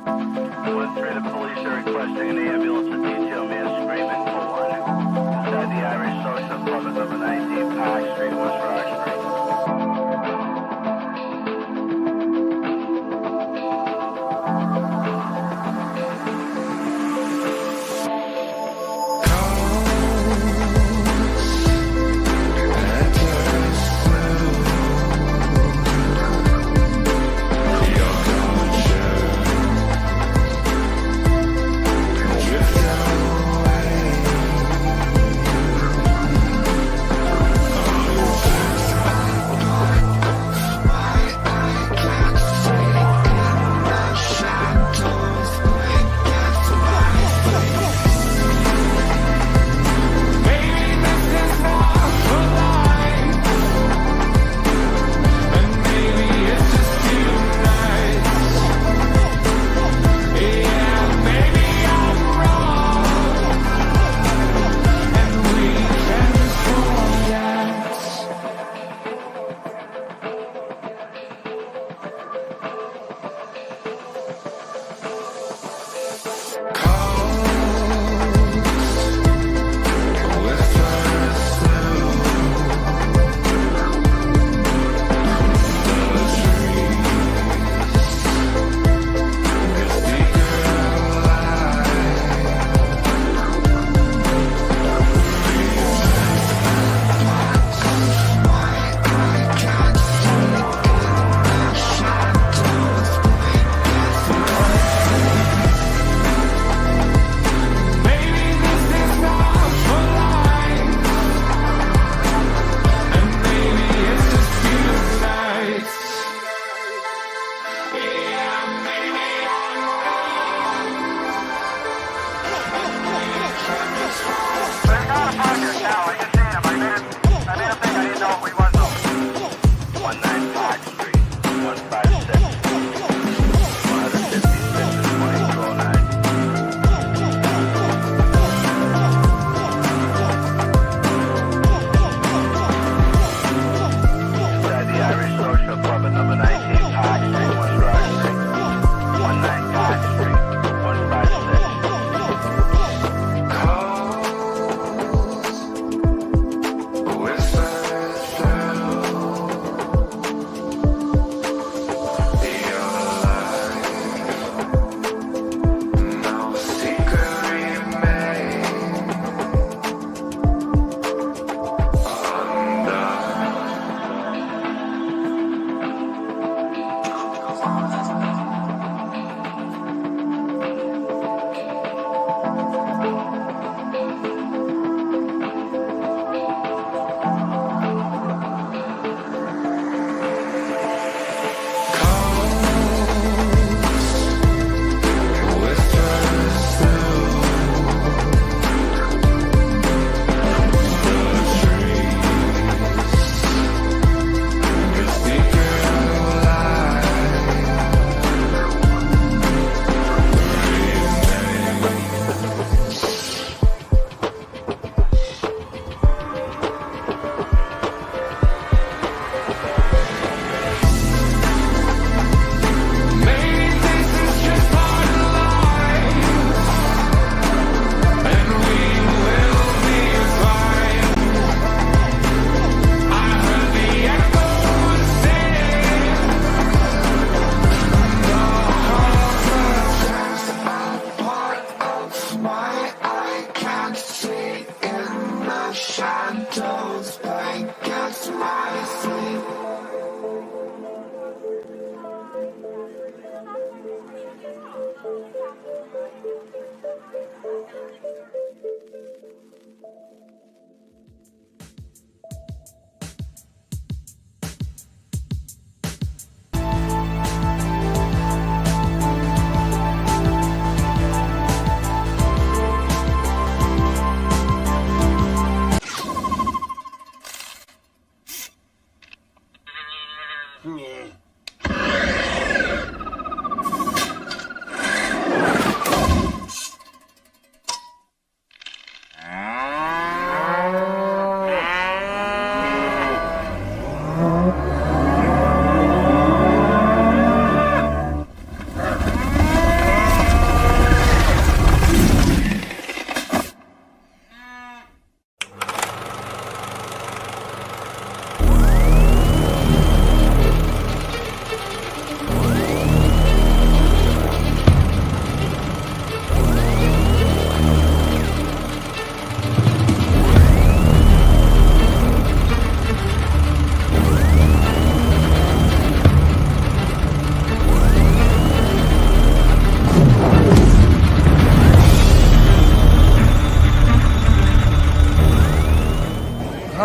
1-3, the police are requesting an ambulance to detail man screaming for one. Inside the Irish Social Club at number 19 Park Street, West Rock Street.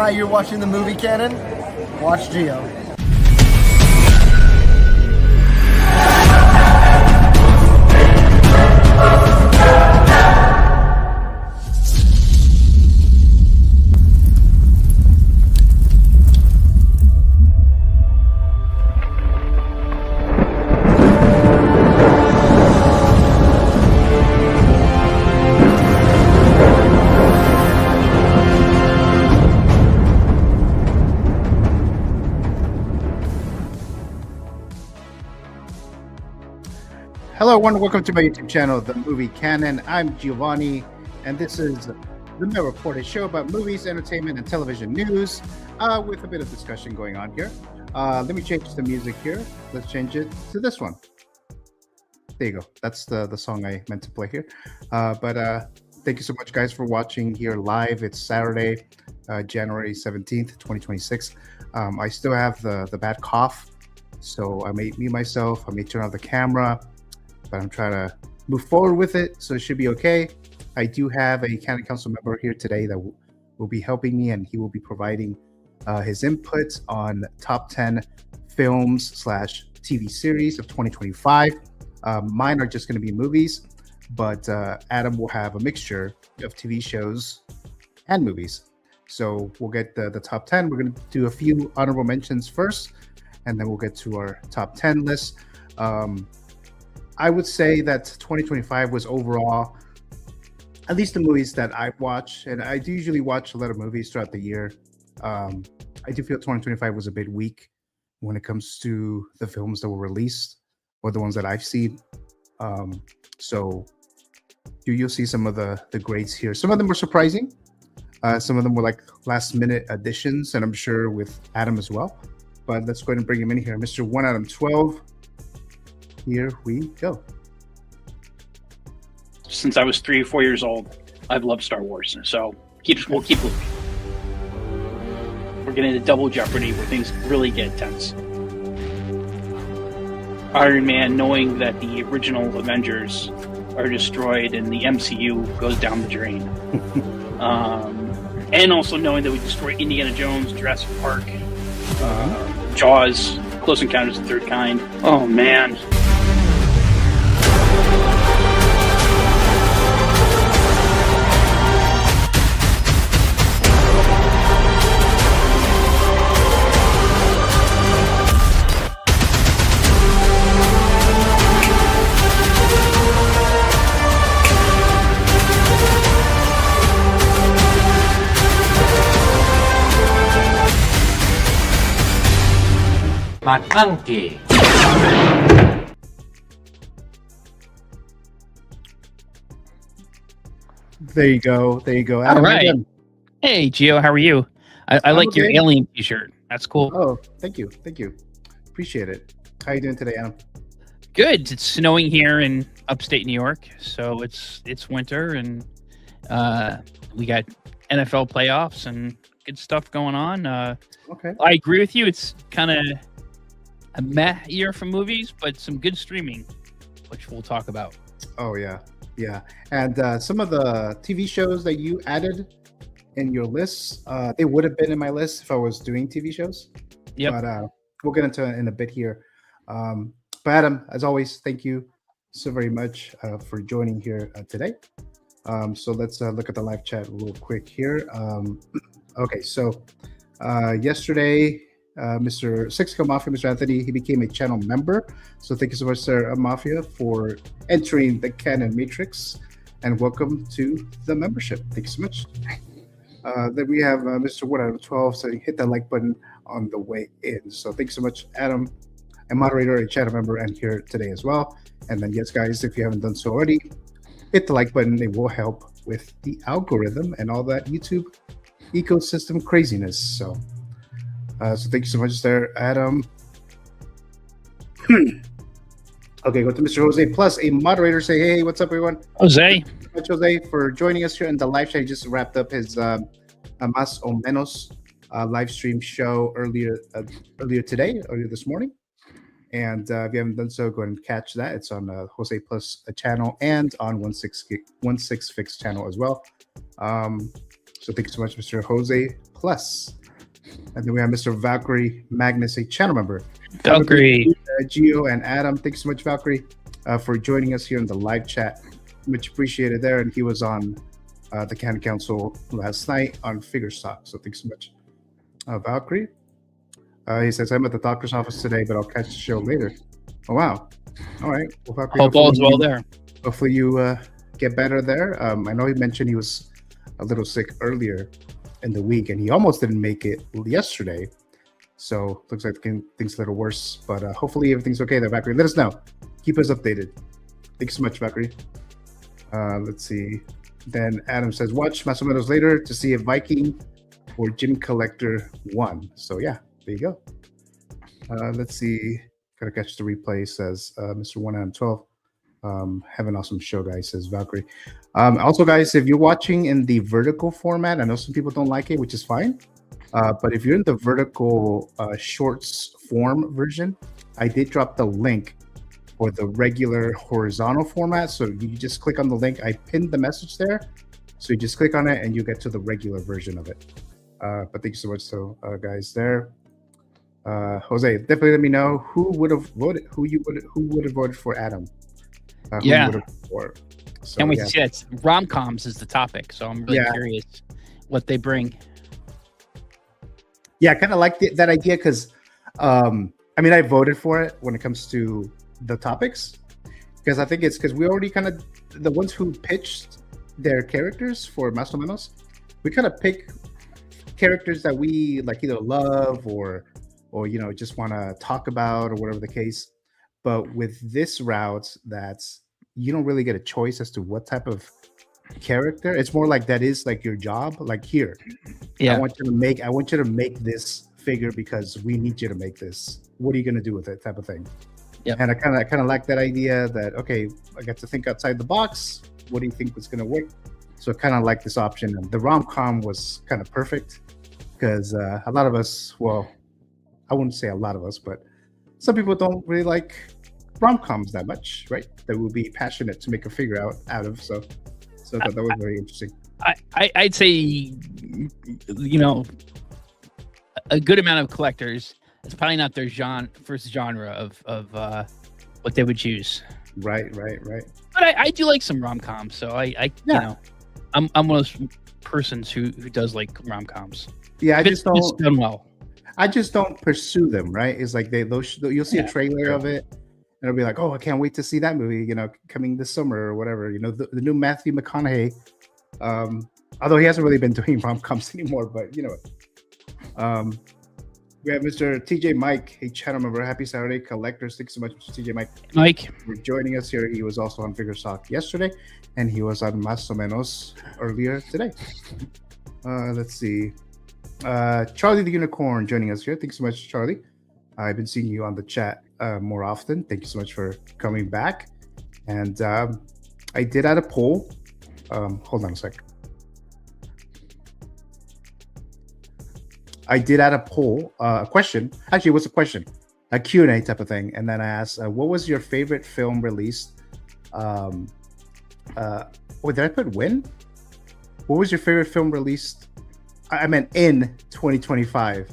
Hi, you're watching the movie Canon? Watch Geo. Hello, everyone. Welcome to my YouTube channel, The Movie Canon. I'm Giovanni, and this is the Mel Report, a show about movies, entertainment, and television news with a bit of discussion going on here. Let me change the music here. Let's change it to this one. There you go. That's the song I meant to play here. But thank you so much, guys, for watching here live. It's Saturday, January 17th, 2026. I still have the bad cough, so I may mute myself. I may turn off the camera. But I'm trying to move forward with it, so it should be okay. I do have a Canon Council member here today that will be helping me, and he will be providing his input on top 10 films / TV series of 2025. Mine are just going to be movies, but Adam will have a mixture of TV shows and movies. So we'll get the top 10. We're going to do a few honorable mentions first, and then we'll get to our top 10 list. I would say that 2025 was overall, at least the movies that I've watched, and I do usually watch a lot of movies throughout the year. I do feel 2025 was a bit weak when it comes to the films that were released or the ones that I've seen. So you'll see some of the grades here. Some of them were surprising. Some of them were like last minute additions, and I'm sure with Adam as well. But let's go ahead and bring him in here. Mr. 1 out of 12. Here we go. Since I was 3 or 4 years old, I've loved Star Wars. So we'll keep moving. We're getting into double jeopardy where things really get tense. Iron Man, knowing that the original Avengers are destroyed and the MCU goes down the drain. And also knowing that we destroy Indiana Jones, Jurassic Park, Jaws, Close Encounters of the Third Kind. Oh, man. McConkey. There you go. Adam, all right. Hey, Gio, how are you? I like okay. your alien t-shirt. That's cool. Oh, thank you. Appreciate it. How you doing today, Adam? Good. It's snowing here in upstate New York, so it's winter, and we got NFL playoffs and good stuff going on. Okay. I agree with you. It's kind of a meh year for movies, but some good streaming, which we'll talk about. Oh, yeah. And some of the TV shows that you added in your lists, they would have been in my list if I was doing TV shows. Yep. But we'll get into it in a bit here. But Adam, as always, thank you so very much for joining here today. So let's look at the live chat real quick here. Okay, so yesterday, Mr. Sixco Mafia, Mr. Anthony, he became a channel member. So thank you so much, Sir Mafia, for entering the Canon Matrix, and welcome to the membership. Thank you so much. Then we have Mr. 1 out of 12, so hit that like button on the way in. So thank you so much, Adam, a moderator, a channel member, and here today as well. And then yes, guys, if you haven't done so already, hit the like button. It will help with the algorithm and all that YouTube ecosystem craziness. So thank you so much there, Adam. Okay, go to Mr. Jose Plus, a moderator. Say, hey, what's up, everyone? Jose. Thank you so much, Jose, for joining us here in the live chat. He just wrapped up his Más o Menos live stream show earlier this morning. And if you haven't done so, go ahead and catch that. It's on Jose Plus channel and on 16 Fix channel as well. So thank you so much, Mr. Jose Plus. And then we have Mr. Valkyrie Magnus, a channel member. Valkyrie. Gio and Adam, thanks so much, Valkyrie, for joining us here in the live chat. Much appreciated there. And he was on the Canon Council last night on Figure Stock. So thanks so much, Valkyrie. He says, I'm at the doctor's office today, but I'll catch the show later. Oh, wow. All right. Well, Valkyrie, Hope all's well there. Hopefully you get better there. I know he mentioned he was a little sick earlier in the week, and he almost didn't make it yesterday. So looks like things a little worse, but hopefully everything's okay there, Valkyrie. Let us know. Keep us updated. Thanks so much, Valkyrie. Let's see. Then Adam says, watch Más o Menos later to see if Viking or Gym Collector won. So yeah, there you go. Let's see. Gotta catch the replay, says Mr. 1 out of 12. Have an awesome show, guys, says Valkyrie. Also, guys, if you're watching in the vertical format, I know some people don't like it, which is fine. But if you're in the vertical shorts form version, I did drop the link for the regular horizontal format. So you just click on the link. I pinned the message there. So you just click on it and you get to the regular version of it. But thank you so much, guys, there. Jose, definitely let me know who would have voted for Adam. Yeah. So, Can't wait to see that. Rom-coms is the topic, so I'm really curious what they bring. Yeah, I kind of like that idea because, I mean, I voted for it when it comes to the topics because I think it's because we already kind of, the ones who pitched their characters for Más o Menos, we kind of pick characters that we like either love or you know, just want to talk about or whatever the case. But with this route, that's you don't really get a choice as to what type of character. It's more like that is like your job. Like here, I want you to make this figure because we need you to make this. What are you going to do with it? Type of thing. Yeah. And I kind of like that idea that okay, I got to think outside the box. What do you think was going to work? So I kind of like this option. And the rom-com was kind of perfect because a lot of us, well, I wouldn't say a lot of us, but some people don't really like rom-coms that much, right? That would be passionate to make a figure out of. So I thought that was very interesting. I'd say, you know, a good amount of collectors, it's probably not their first genre of what they would choose. Right. But I do like some rom-coms, so I you know, I'm one of those persons who does like rom-coms. Yeah, I just don't. It's done well. I just don't pursue them, right? It's like you'll see a trailer of it, and it'll be like, oh, I can't wait to see that movie, you know, coming this summer or whatever. You know, the new Matthew McConaughey, although he hasn't really been doing rom-coms anymore, but you know, we have Mr. TJ Mike, a channel member. Happy Saturday, collectors. Thanks so much, Mr. TJ Mike, for joining us here. He was also on Figure Stock yesterday, and he was on Más o Menos earlier today. Let's see. Charlie the Unicorn joining us here. Thanks so much, Charlie. I've been seeing you on the chat more often. Thank you so much for coming back. And I did add a poll. Hold on a sec. I did add a poll, a question. Actually, it was a question, a Q&A type of thing. And then I asked, what was your favorite film released? Did I put when? What was your favorite film released? I meant in 2025.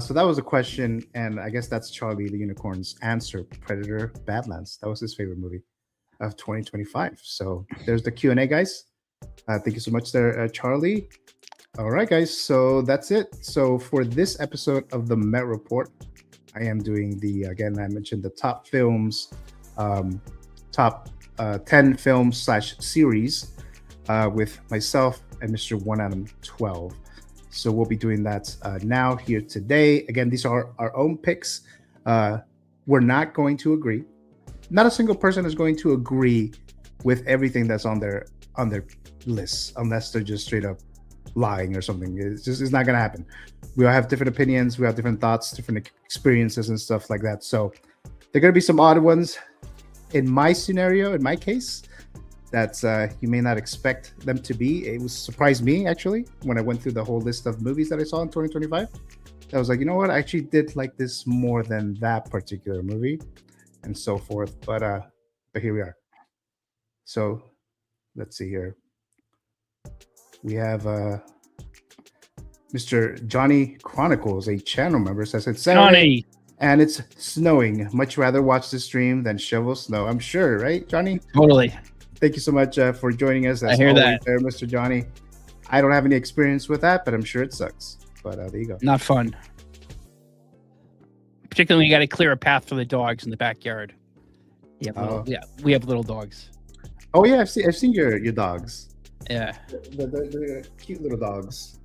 So that was a question, and I guess that's Charlie the Unicorn's answer. Predator Badlands. That was his favorite movie of 2025. So there's the Q&A, guys. Thank you so much there, Charlie. All right, guys. So that's it. So for this episode of the Met Report, I am doing again, I mentioned the top films, top 10 films / series with myself and Mr. 1 out of 12. So we'll be doing that now here today. Again, these are our own picks. We're not going to agree. Not a single person is going to agree with everything that's on their list, unless they're just straight up lying or something. It's not going to happen. We all have different opinions. We have different thoughts, different experiences and stuff like that. So there are going to be some odd ones in my scenario, in my case, that you may not expect them to be. It surprised me, actually, when I went through the whole list of movies that I saw in 2025. I was like, you know what? I actually did like this more than that particular movie and so forth. But here we are. So let's see here. We have Mr. Johnny Chronicles, a channel member, says it's Saturday Johnny, and it's snowing. Much rather watch the stream than shovel snow. I'm sure, right, Johnny? totally. Thank you so much for joining us. I hear always that. there, Mr. Johnny. I don't have any experience with that, but I'm sure it sucks. But there you go. Not fun. Particularly when you got to clear a path for the dogs in the backyard. We have little dogs. Oh yeah, I've seen your dogs. Yeah. The cute little dogs.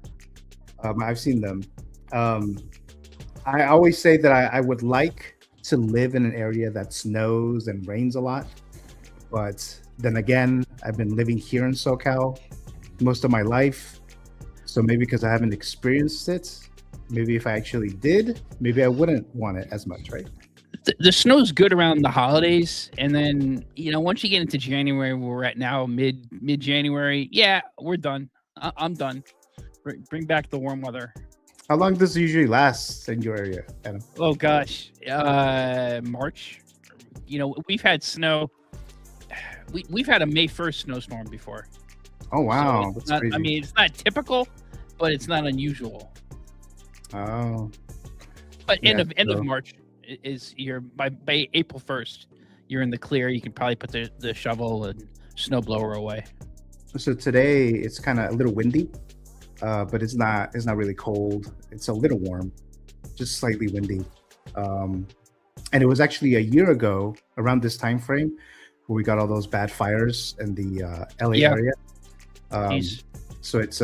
I've seen them. I always say that I would like to live in an area that snows and rains a lot, but then again, I've been living here in SoCal most of my life, so maybe because I haven't experienced it, maybe if I actually did, maybe I wouldn't want it as much, right? The snow's good around the holidays, and then once you get into January, where we're at now, mid January, yeah, we're done. I'm done. Bring back the warm weather. How long does it usually last in your area, Adam? Oh gosh, March. We've had snow. We've had a May 1st snowstorm before. Oh wow, So that's not, crazy. I mean, it's not typical, but it's not unusual. Oh, But Yeah, end so- of March is by April 1st, you're in the clear. You can probably put the shovel and snow blower away. so today it's kind of a little windy, but it's not really cold. It's a little warm, just slightly windy. And it was actually a year ago around this time frame where we got all those bad fires in the LA Yeah. area. Jeez. So it's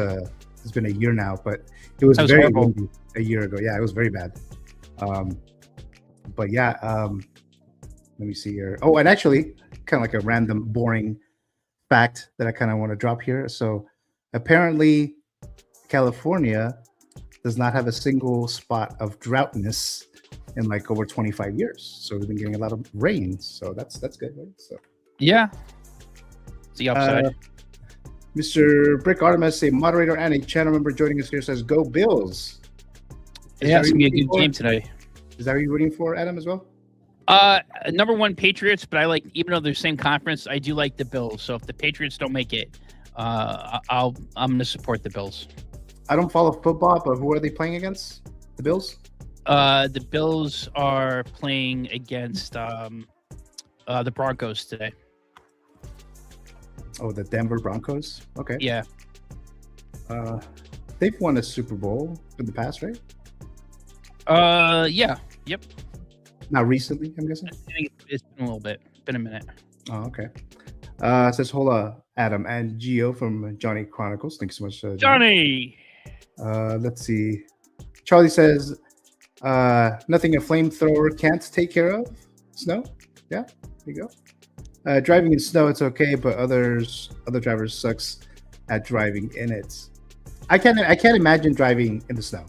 been a year now, but it was That was very horrible. windy a year ago. Yeah, it was very bad. But yeah, let me see here. Oh, and actually, kind of like a random boring fact that I kind of want to drop here. So apparently, California does not have a single spot of droughtness in like over 25 years. So we've been getting a lot of rain. So that's good, right? So Yeah. It's the upside. Mr. Brick Artemis, a moderator and a channel member joining us here, says "Go Bills." Is Yeah, that it's who gonna be a you're rooting good for? game today. Is that who you're rooting for, Adam, as well? Number one Patriots, but I like, even though they're the same conference, I do like the Bills. So if the Patriots don't make it, I'm gonna support the Bills. I don't follow football, but who are they playing against? The Bills? The Bills are playing against the Broncos today. Oh, the Denver Broncos. Okay. Yeah. They've won a Super Bowl in the past, right? Yeah. Yep. Not recently, I'm guessing. I think it's been a little bit. Been a minute. Oh, okay. Says hola, Adam and Gio from Johnny Chronicles. Thanks so much, Johnny. Let's see. Charlie says, nothing a flamethrower can't take care of. Snow. Yeah, there you go. Driving in snow, it's okay, but other drivers sucks at driving in it. I can't imagine driving in the snow.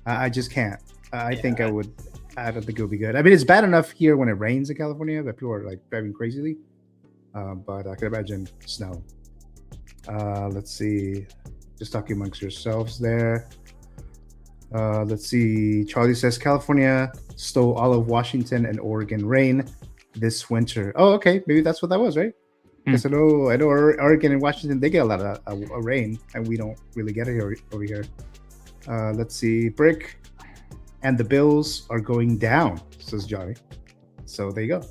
I just can't. I think I would. I don't think it would be good. I mean, it's bad enough here when it rains in California that people are like driving crazily. But I can imagine snow. Let's see. Just talking amongst yourselves there. Let's see. Charlie says California stole all of Washington and Oregon rain this winter. Oh, okay. Maybe that's what that was, right? Because I know Oregon and Washington, they get a lot of rain, and we don't really get it over here. Let's see. Brick and the Bills are going down, says Johnny. So there you go.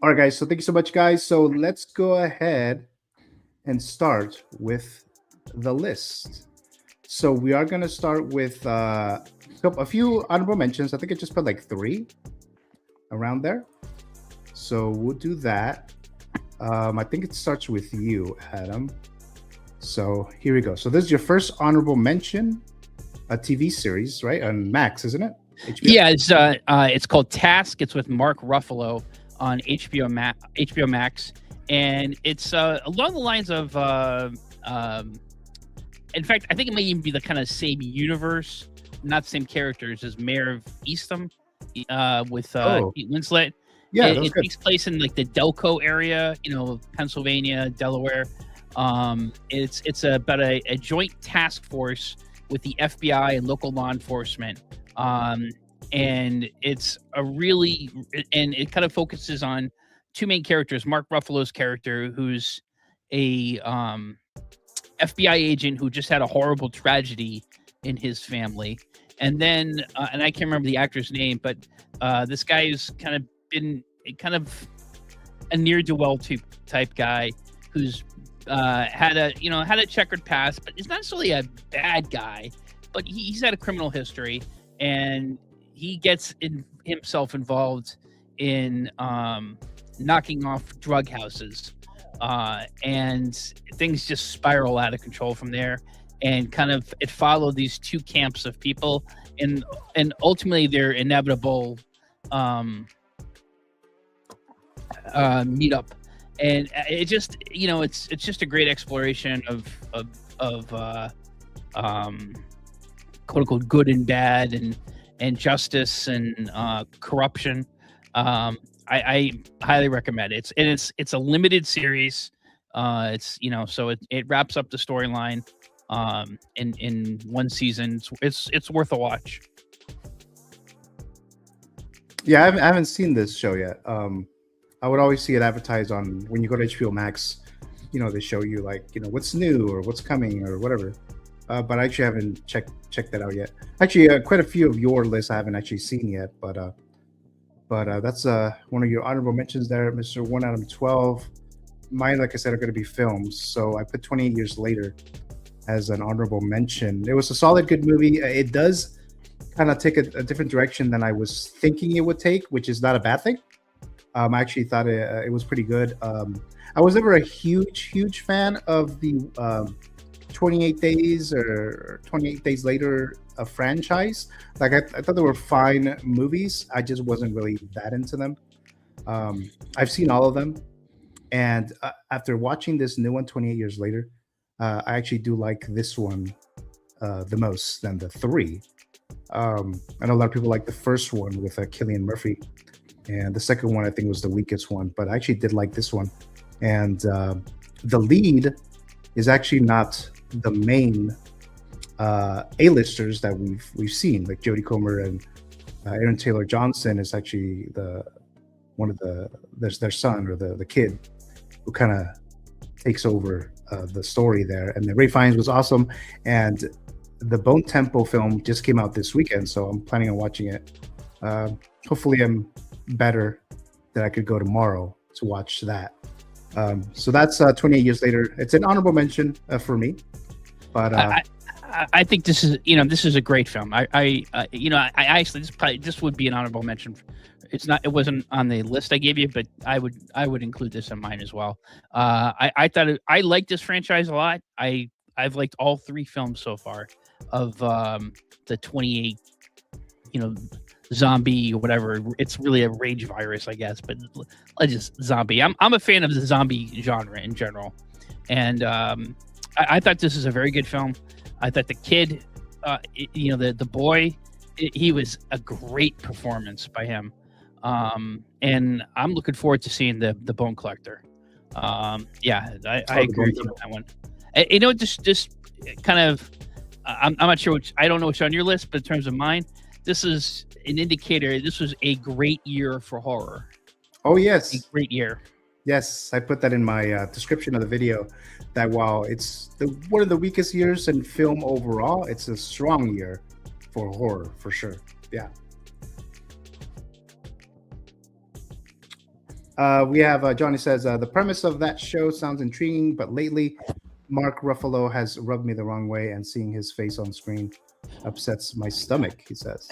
All right, guys. So thank you so much, guys. So let's go ahead and start with the list. So we are going to start with a few honorable mentions. I think I just put like 3 around there. So we'll do that. I think it starts with you, Adam. So here we go. So this is your first honorable mention, a TV series, right? On Max, isn't it? HBO? Yeah, it's called Task. It's with Mark Ruffalo on HBO Max, and it's along the lines of. In fact, I think it may even be the kind of same universe, not the same characters as Mayor of Eastham with Kate Winslet. Yeah, it takes place in like the Delco area, Pennsylvania, Delaware. It's about a joint task force with the FBI and local law enforcement. And it kind of focuses on two main characters. Mark Ruffalo's character, who's a FBI agent who just had a horrible tragedy in his family, and then and I can't remember the actor's name, but this guy who's kind of been a ne'er-do-well type guy who's had a checkered past, but is not necessarily a bad guy, but he's had a criminal history, and he gets himself involved in knocking off drug houses, and things just spiral out of control from there. And kind of it followed these two camps of people, and ultimately their inevitable meetup. And it just, it's just a great exploration of quote unquote good and bad, and justice and corruption. I highly recommend it. It's a limited series. So it wraps up the storyline in one season. It's worth a watch. Yeah, I haven't seen this show yet. I would always see it advertised on when you go to HBO Max. They show you what's new or what's coming or whatever. But I actually haven't checked that out yet. Actually, quite a few of your lists I haven't actually seen yet. But that's one of your honorable mentions there, Mr. 1 out of 12. Mine, like I said, are going to be films. So I put 28 Years Later as an honorable mention. It was a solid, good movie. It does kind of take a different direction than I was thinking it would take, which is not a bad thing. I actually thought it was pretty good. I was never a huge fan of the 28 Days or 28 Days Later franchise. I thought they were fine movies. I just wasn't really that into them. I've seen all of them. And after watching this new one, 28 Years Later, I actually do like this one the most than the three. I know a lot of people like the first one with Cillian Murphy, and the second one I think was the weakest one, but I actually did like this one. And the lead is actually not the main A-listers that we've seen, like Jodie Comer and Aaron Taylor Johnson is actually their son or the kid who kind of takes over the story there. And then Ray Fiennes was awesome, and the Bone Temple film just came out this weekend, so I'm planning on watching it. Hopefully I'm better that I could go tomorrow to watch that. So that's 28 Years Later. It's an honorable mention for me, but I think this is a great film. I actually this would be an honorable mention. It wasn't on the list I gave you, but I would include this in mine as well. I thought I liked this franchise a lot. I've liked all three films so far of the 28, zombie or whatever. It's really a rage virus, I guess, but just zombie. I'm a fan of the zombie genre in general, and I thought this is a very good film. I thought the kid, the boy, he was a great performance by him, and I'm looking forward to seeing the Bone Collector. I agree with you on that one. Just kind of, I'm not sure I don't know what's on your list, but in terms of mine, this is an indicator. This was a great year for horror. Oh yes, a great year. Yes, I put that in my description of the video. That while it's one of the weakest years in film overall, it's a strong year for horror for sure. Yeah. We have Johnny says the premise of that show sounds intriguing, but lately Mark Ruffalo has rubbed me the wrong way, and seeing his face on screen upsets my stomach, he says.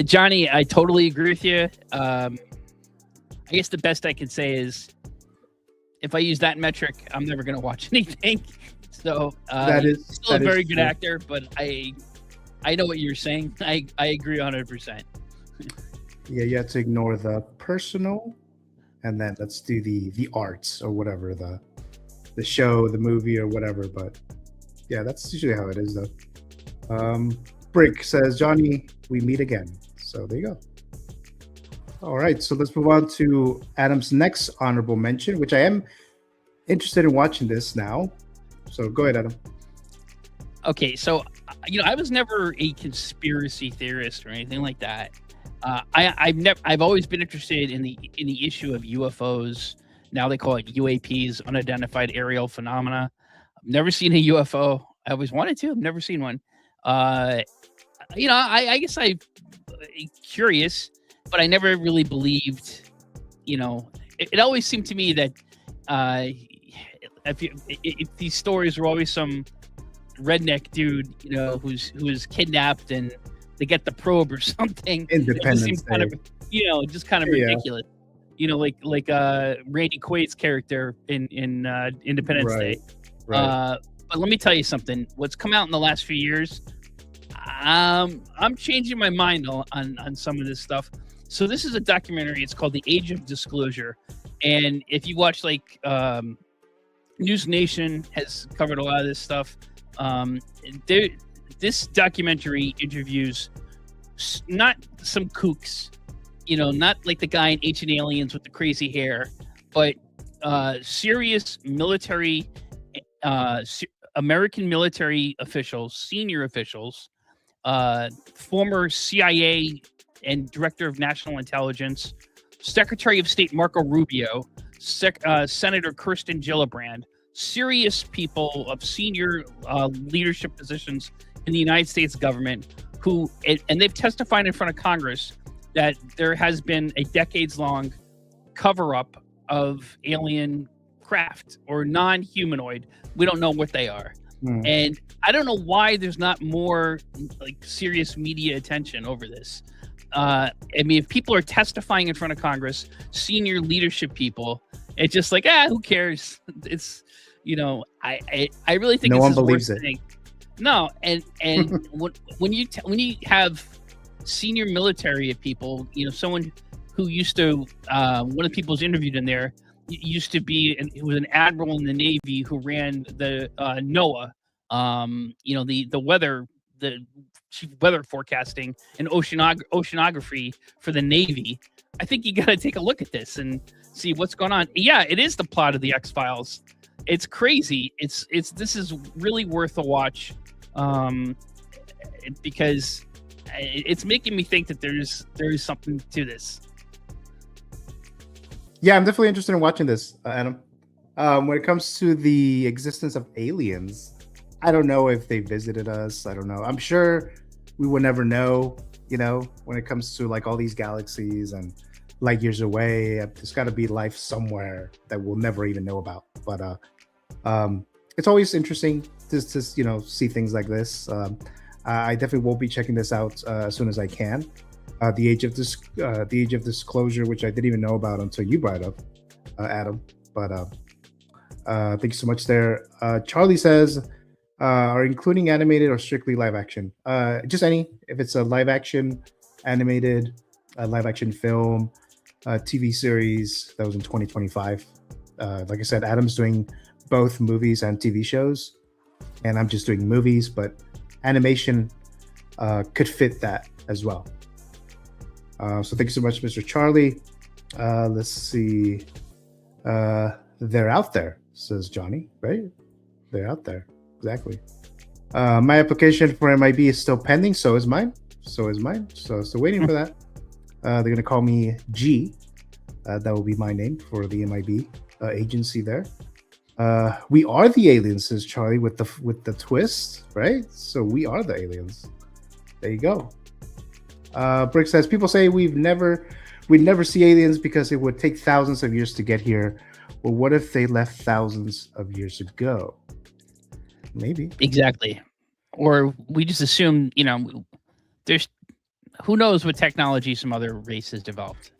Johnny, I totally agree with you. I guess the best I can say is, if I use that metric, I'm never going to watch anything. So he's still a very good actor, but I know what you're saying. I agree 100%. Yeah, you have to ignore the personal, and then let's do the arts or whatever, the show, the movie, or whatever. But yeah, that's usually how it is, though. Brick says, Johnny, we meet again. So there you go. All right, so let's move on to Adam's next honorable mention, which I am interested in watching this now. So go ahead, Adam. Okay, so I was never a conspiracy theorist or anything like that. I've always been interested in the issue of UFOs. Now they call it UAPs, unidentified aerial phenomena. I've never seen a UFO. I always wanted to. I've never seen one. I guess I'm curious, but I never really believed. It always seemed to me that if these stories were always some redneck dude, who was kidnapped and they get the probe or something. Independence Day. Just kind of ridiculous. Like Randy Quaid's character in Independence Day. Right. But let me tell you something. What's come out in the last few years, I'm changing my mind on some of this stuff. So this is a documentary. It's called The Age of Disclosure. And if you watch News Nation has covered a lot of this stuff. This documentary interviews not some kooks, not like the guy in Ancient Aliens with the crazy hair, but serious military, American military officials, senior officials, former CIA and Director of National Intelligence, Secretary of State Marco Rubio, Senator Kirsten Gillibrand, serious people of senior leadership positions in the United States government and they've testified in front of Congress that there has been a decades-long cover-up of alien craft or non-humanoid. We don't know what they are. And I don't know why there's not more serious media attention over this. If people are testifying in front of Congress, senior leadership people, it's just who cares? It's, I really think no this one is believes worth it. saying. No, and when you have senior military people, someone who used to one of the people who's interviewed in there used to be, he was an admiral in the Navy who ran the NOAA, the weather, the chief weather forecasting and oceanography for the Navy. I think you got to take a look at this and see what's going on. Yeah, it is the plot of the X-Files. It's crazy. This is really worth a watch, because it's making me think that there is something to this. Yeah, I'm definitely interested in watching this, Adam. When it comes to the existence of aliens, I don't know if they visited us. I don't know. I'm sure we would never know, when it comes to all these galaxies and light years away. There's got to be life somewhere that we'll never even know about. But it's always interesting to see things like this. I definitely will be checking this out as soon as I can. The Age of Disclosure, which I didn't even know about until you brought it up, Adam. But thank you so much there. Charlie says, are including animated or strictly live action? Just any. If it's a live action, animated, live action film, TV series that was in 2025. Like I said, Adam's doing both movies and TV shows, and I'm just doing movies, but animation could fit that as well. So thank you so much, Mr. Charlie. Let's see. They're out there, says Johnny, right? They're out there. Exactly. My application for MIB is still pending. So is mine. So still waiting for that. They're going to call me G. That will be my name for the MIB agency there. We are the aliens, says Charlie, with the twist, right? So we are the aliens. There you go. Brick says, people say we'd never see aliens because it would take thousands of years to get here. Well, what if they left thousands of years ago? Maybe. Exactly. Or we just assume, there's who knows what technology some other races developed,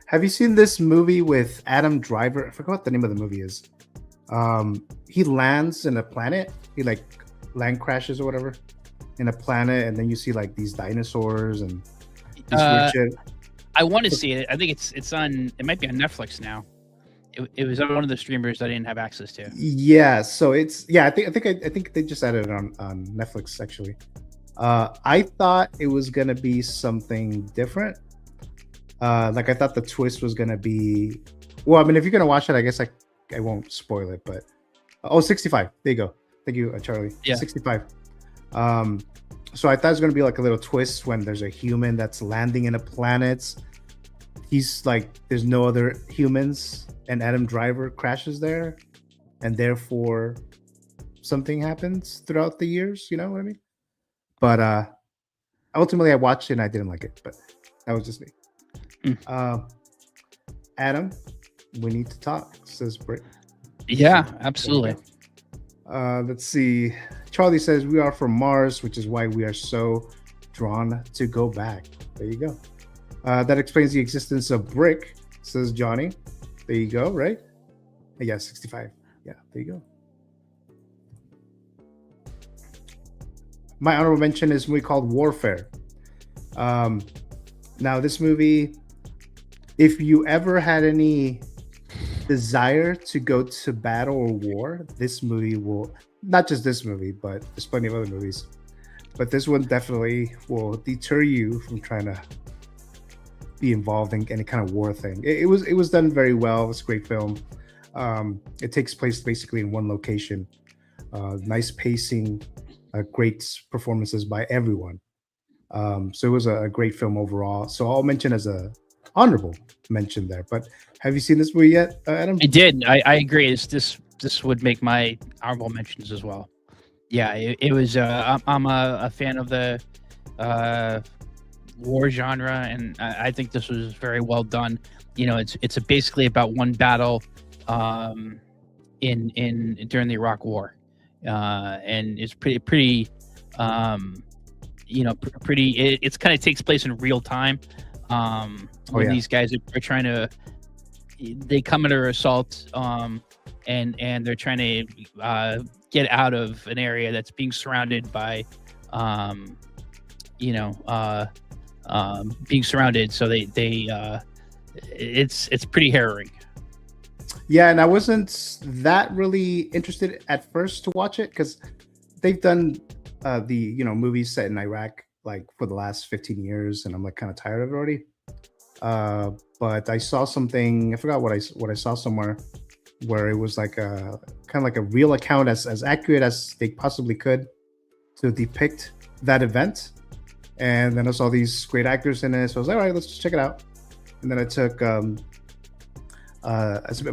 Have you seen this movie with Adam Driver? I forgot what the name of the movie is. He lands in a planet. He land crashes or whatever in a planet, and then you see these dinosaurs and this weird shit. I want to see it. I think it's on. It might be on Netflix now. It was on one of the streamers I didn't have access to. Yeah, so it's I think they just added it on Netflix actually. I thought it was gonna be something different. I thought the twist was gonna be. Well, I mean, if you're gonna watch it, I guess I won't spoil it. But 65. There you go. Thank you, Charlie. Yeah. 65. So I thought it was going to be like a little twist when there's a human that's landing in a planet. He's like, there's no other humans, and Adam Driver crashes there, and therefore something happens throughout the years. You know what I mean? But ultimately, I watched it and I didn't like it. But that was just me. Adam, we need to talk, says Britt. Yeah, absolutely. Let's see. Charlie says we are from Mars, which is why we are so drawn to go back. There you go. That explains the existence of Brick, says Johnny. There you go, right? Yeah, 65. Yeah, there you go. My honorable mention is a movie called Warfare. Now, this movie, if you ever had any desire to go to battle or war, this movie will, not just this movie, but there's plenty of other movies, but this one definitely will deter you from trying to be involved in any kind of war thing. It was done very well. It's a great film. It takes place basically in one location. Nice pacing, great performances by everyone. So it was a great film overall. So I'll mention as a honorable mention there. But have you seen this movie yet, Adam? I did. I agree. This would make my honorable mentions as well. Yeah, it was. I'm a fan of the war genre, and I think this was very well done. You know, it's basically about one battle in during the Iraq War, and it's pretty it's kind of takes place in real time. When these guys are trying to, they come under assault, and they're trying to get out of an area that's being surrounded by, being surrounded. So it's pretty harrowing. Yeah, and I wasn't that really interested at first to watch it because they've done the movies set in Iraq like for the last 15 years, and I'm like kind of tired of it already. But I saw something, I forgot what I saw somewhere, where it was like a kind of like a real account as accurate as they possibly could to depict that event. And then I saw these great actors in it, so I was like, all right, let's just check it out. And then I took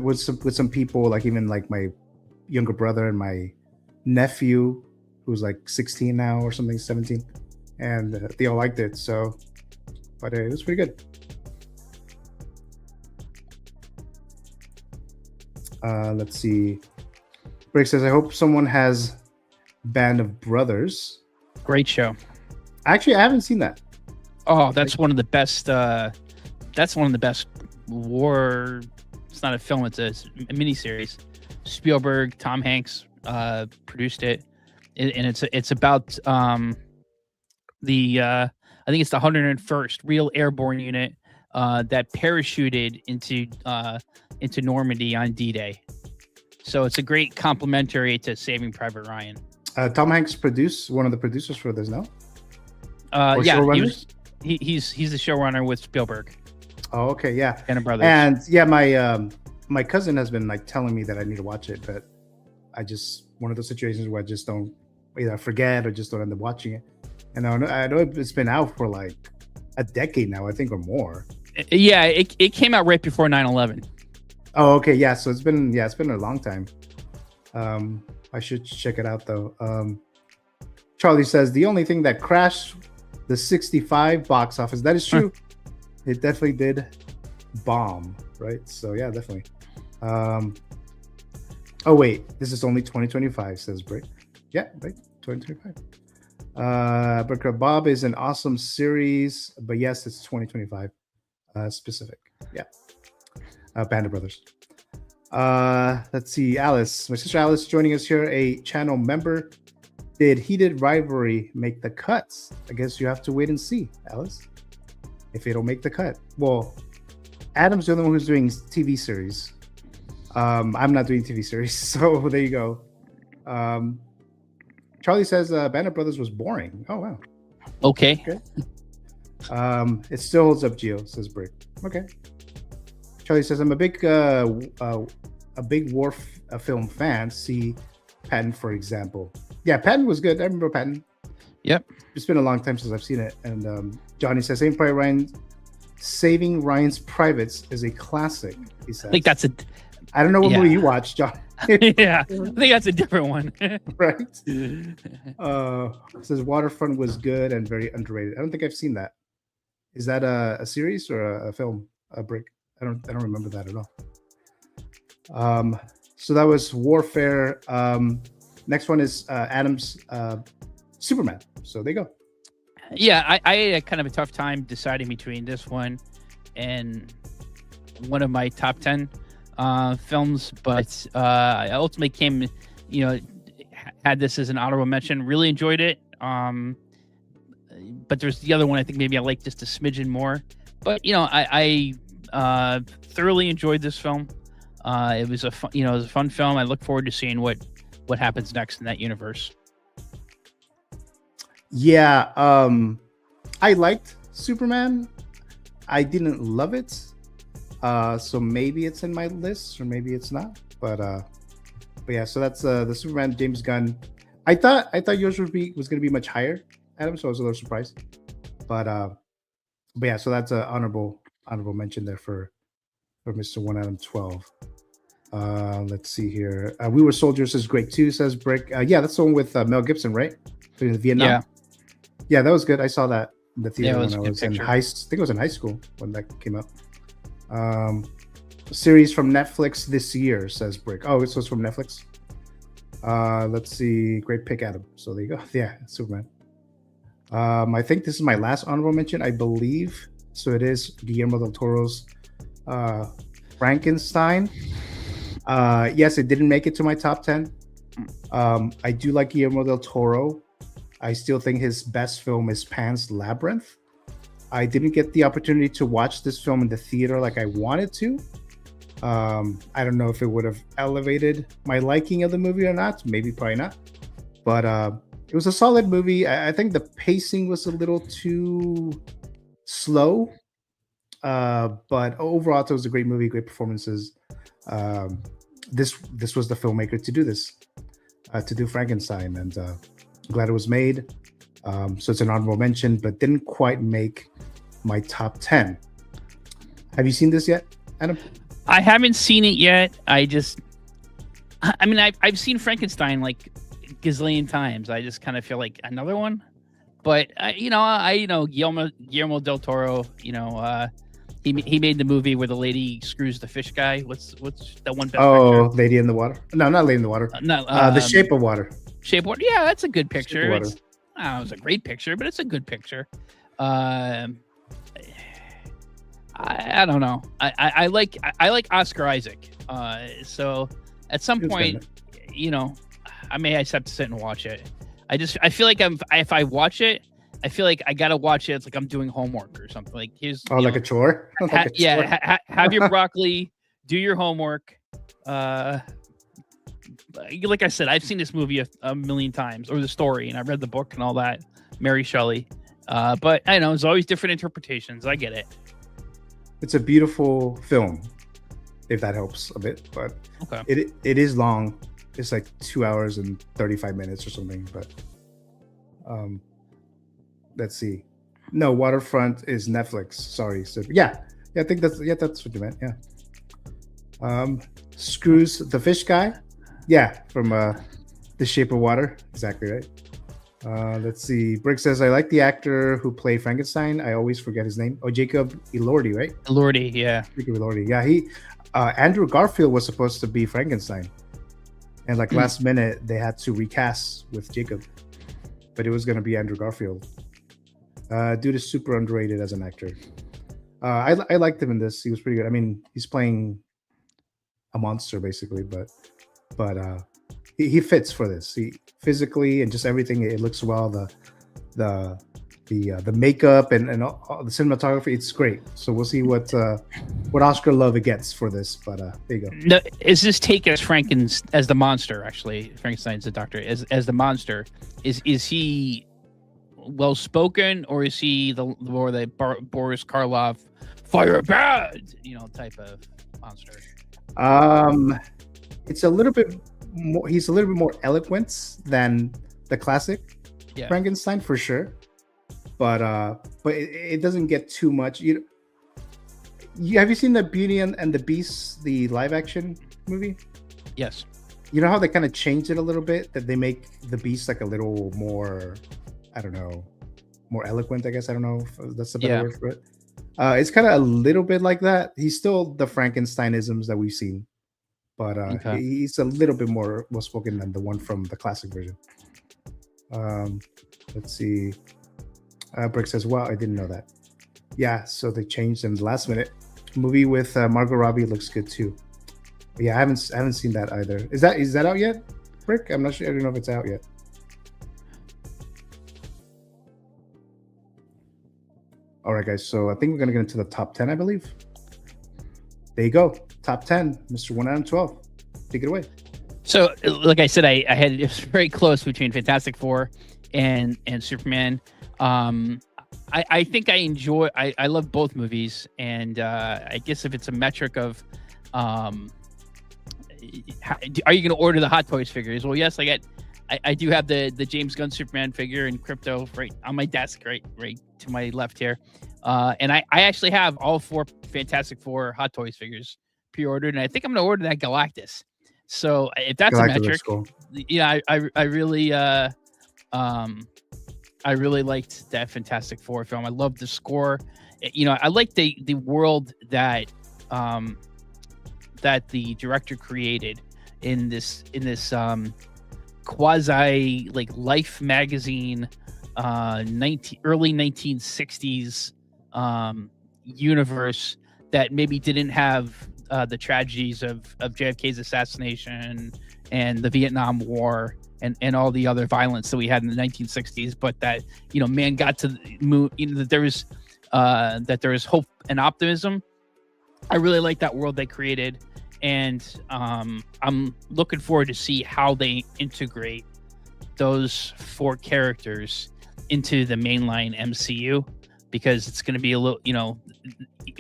with some people, like even like my younger brother and my nephew, who's like 16 now or something, 17, and they all liked it. So, but it was pretty good. Let's see. Brick says, I hope someone has Band of Brothers. Great show. Actually, I haven't seen that. Oh, that's one of the best. That's one of the best war. It's not a film; it's a miniseries. Spielberg, Tom Hanks produced it, and it's about the I think it's the 101st Real Airborne Unit that parachuted into Normandy on D-Day. So it's a great complementary to Saving Private Ryan. Tom Hanks produced one of the producers for this, no? Yeah, he's the showrunner with Spielberg. Oh, okay, yeah. Band of Brothers. And yeah, my cousin has been like telling me that I need to watch it, but I just, one of those situations where I just don't, either forget or just don't end up watching it. And I know it's been out for like a decade now, I think, or more. Yeah, it came out right before 9/11. Oh, okay, yeah. So it's been a long time. I should check it out though. Charlie says the only thing that crashed the 65 box office. That is true. It definitely did bomb, right? So yeah, definitely. Oh wait, this is only 2025, says Brick. Yeah, right, 2025. But Bob is an awesome series, but yes, it's 2025 specific. Yeah. Band of Brothers. Let's see, Alice, my sister Alice joining us here, a channel member. Did Heated Rivalry make the cuts? I guess you have to wait and see, Alice, if it'll make the cut. Well, Adam's the only one who's doing TV series. I'm not doing TV series, so there you go. Charlie says Band of Brothers was boring. Oh wow. Okay. It still holds up, Gio, says Brick. Okay. Charlie says I'm a big war film fan. See Patton, for example. Yeah, Patton was good. I remember Patton. Yep. It's been a long time since I've seen it. And Johnny says, Saving Ryan's Privates is a classic, he says. I think that's a. I don't know what yeah. movie you watched, John. Yeah, I think that's a different one. Right? Says Waterfront was good and very underrated. I don't think I've seen that. Is that a series or a film? A break? I don't remember that at all. So that was Warfare. Next one is Adam's Superman. So there you go. Yeah, I had kind of a tough time deciding between this one and one of my top 10 films, but I ultimately came, had this as an honorable mention. Really enjoyed it. But there's the other one I think maybe I like just a smidgen more. But I thoroughly enjoyed this film. It was a fun film. I look forward to seeing what happens next in that universe. Yeah, I liked Superman. I didn't love it. So maybe it's in my list or maybe it's not. But yeah, so that's the Superman James Gunn. I thought yours was going to be much higher, Adam, so I was a little surprised. But yeah, so that's an honorable mention there for Mr. 1 Adam 12. Let's see here. We Were Soldiers is great too, says Brick. Yeah, that's the one with Mel Gibson, right? In Vietnam. Yeah, that was good. I saw that in the theater when I was in I think it was in high school when that came out. Series from Netflix this year, says Brick. Oh, so it's from Netflix. Let's see. Great pick, Adam. So there you go. Yeah, Superman. I think this is my last honorable mention, I believe. So it is Guillermo del Toro's Frankenstein. Yes, it didn't make it to my top 10. I do like Guillermo del Toro. I still think his best film is Pan's Labyrinth. I didn't get the opportunity to watch this film in the theater like I wanted to. I don't know if it would have elevated my liking of the movie or not. Maybe, probably not. But it was a solid movie. I think the pacing was a little too slow. But overall, it was a great movie, great performances. This was the filmmaker to do this, to do Frankenstein, and glad it was made. So it's an honorable mention, but didn't quite make my top 10. Have you seen this yet, Adam? I haven't seen it yet. I've seen Frankenstein like gazillion times. I just kind of feel like another one. But I know Guillermo del Toro. He made the movie where the lady screws the fish guy. What's that one? Oh, picture? Lady in the Water. No, not Lady in the Water. The Shape of Water. Shape of Water. Yeah, that's a good picture. It was a great picture, but it's a good picture. I don't know. I like Oscar Isaac. So at some point, I may just have to sit and watch it. I feel like if I watch it, I feel like I gotta watch it. It's like I'm doing homework or something. Like like a chore. Have your broccoli, do your homework. Like I said, I've seen this movie a million times, or the story, and I've read the book and all that. Mary Shelley. But I know there's always different interpretations. I get it. It's a beautiful film, if that helps a bit. But okay. It is long. It's like 2 hours and 35 minutes or something. But let's see. No, Waterfront is Netflix. Sorry. So I think that's what you meant. Yeah. Screws the fish guy. Yeah, from The Shape of Water. Exactly right. Let's see. Brick says, I like the actor who played Frankenstein. I always forget his name. Oh, Jacob Elordi, right? Elordi, yeah. Jacob Elordi. Yeah, Andrew Garfield was supposed to be Frankenstein. And last minute, they had to recast with Jacob. But it was going to be Andrew Garfield. Dude is super underrated as an actor. I liked him in this. He was pretty good. I mean, he's playing a monster, basically, but he fits for this. He physically and just everything, it looks well. The makeup and all the cinematography, it's great. So we'll see what Oscar love it gets for this. But there you go. No, is this take as as the monster? Actually, Frankenstein's the doctor. As the monster, is he well spoken, or is he the Boris Karloff fire bad type of monster? It's a little bit more. He's a little bit more eloquent than the classic. Yeah. Frankenstein for sure, but it doesn't get too much. Have you seen the Beauty and the Beast, the live action movie? Yes. You know how they kind of changed it a little bit, that they make the Beast like a little more, I don't know, more eloquent, I guess. I don't know if that's the better word for it. It's kind of a little bit like that. He's still the Frankensteinisms that we've seen, but he's a little bit more well spoken than the one from the classic version. Let's see. Brick says, "Wow, I didn't know that." Yeah, so they changed them last minute. Movie with Margot Robbie looks good too. But yeah, I haven't seen that either. Is that out yet, Brick? I'm not sure. I don't know if it's out yet. All right, guys. So I think we're gonna get into the top 10, I believe. There you go. Top 10, Mr. 1 out of 12. Take it away. So, like I said, I had, it was very close between Fantastic Four and Superman. I think I love both movies, and I guess if it's a metric of, are you going to order the Hot Toys figures? Well, yes, I do have the James Gunn Superman figure and Crypto right on my desk, right to my left here, and I actually have all 4 Fantastic Four Hot Toys figures pre-ordered, and I think I'm going to order that Galactus. So if that's a metric, cool. Yeah, I really liked that Fantastic Four film. I loved the score. I like the world that that the director created in this quasi like Life magazine early 1960s universe that maybe didn't have the tragedies of JFK's assassination and the Vietnam War and all the other violence that we had in the 1960s, but that man got to move. That there was hope and optimism. I really like that world they created, and I'm looking forward to see how they integrate those 4 characters into the mainline MCU, because it's going to be a little,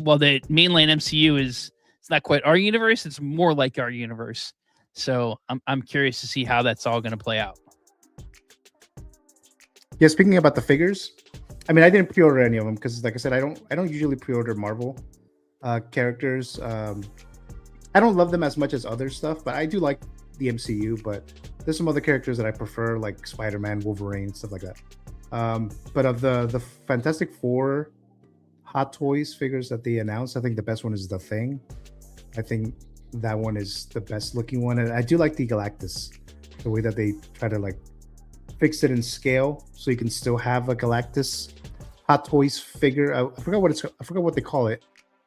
while the mainline MCU it's not quite our universe, it's more like our universe. So I'm curious to see how that's all going to play out. Yeah, speaking about the figures, I mean, I didn't pre-order any of them because, like I said, I don't usually pre-order Marvel characters. I don't love them as much as other stuff, but I do like the MCU. But there's some other characters that I prefer, like Spider-Man, Wolverine, stuff like that. But of the Fantastic Four Hot Toys figures that they announced, I think the best one is the Thing. I think that one is the best looking one, and I do like the Galactus, the way that they try to like fix it in scale so you can still have a Galactus Hot Toys figure. I forgot what they call it,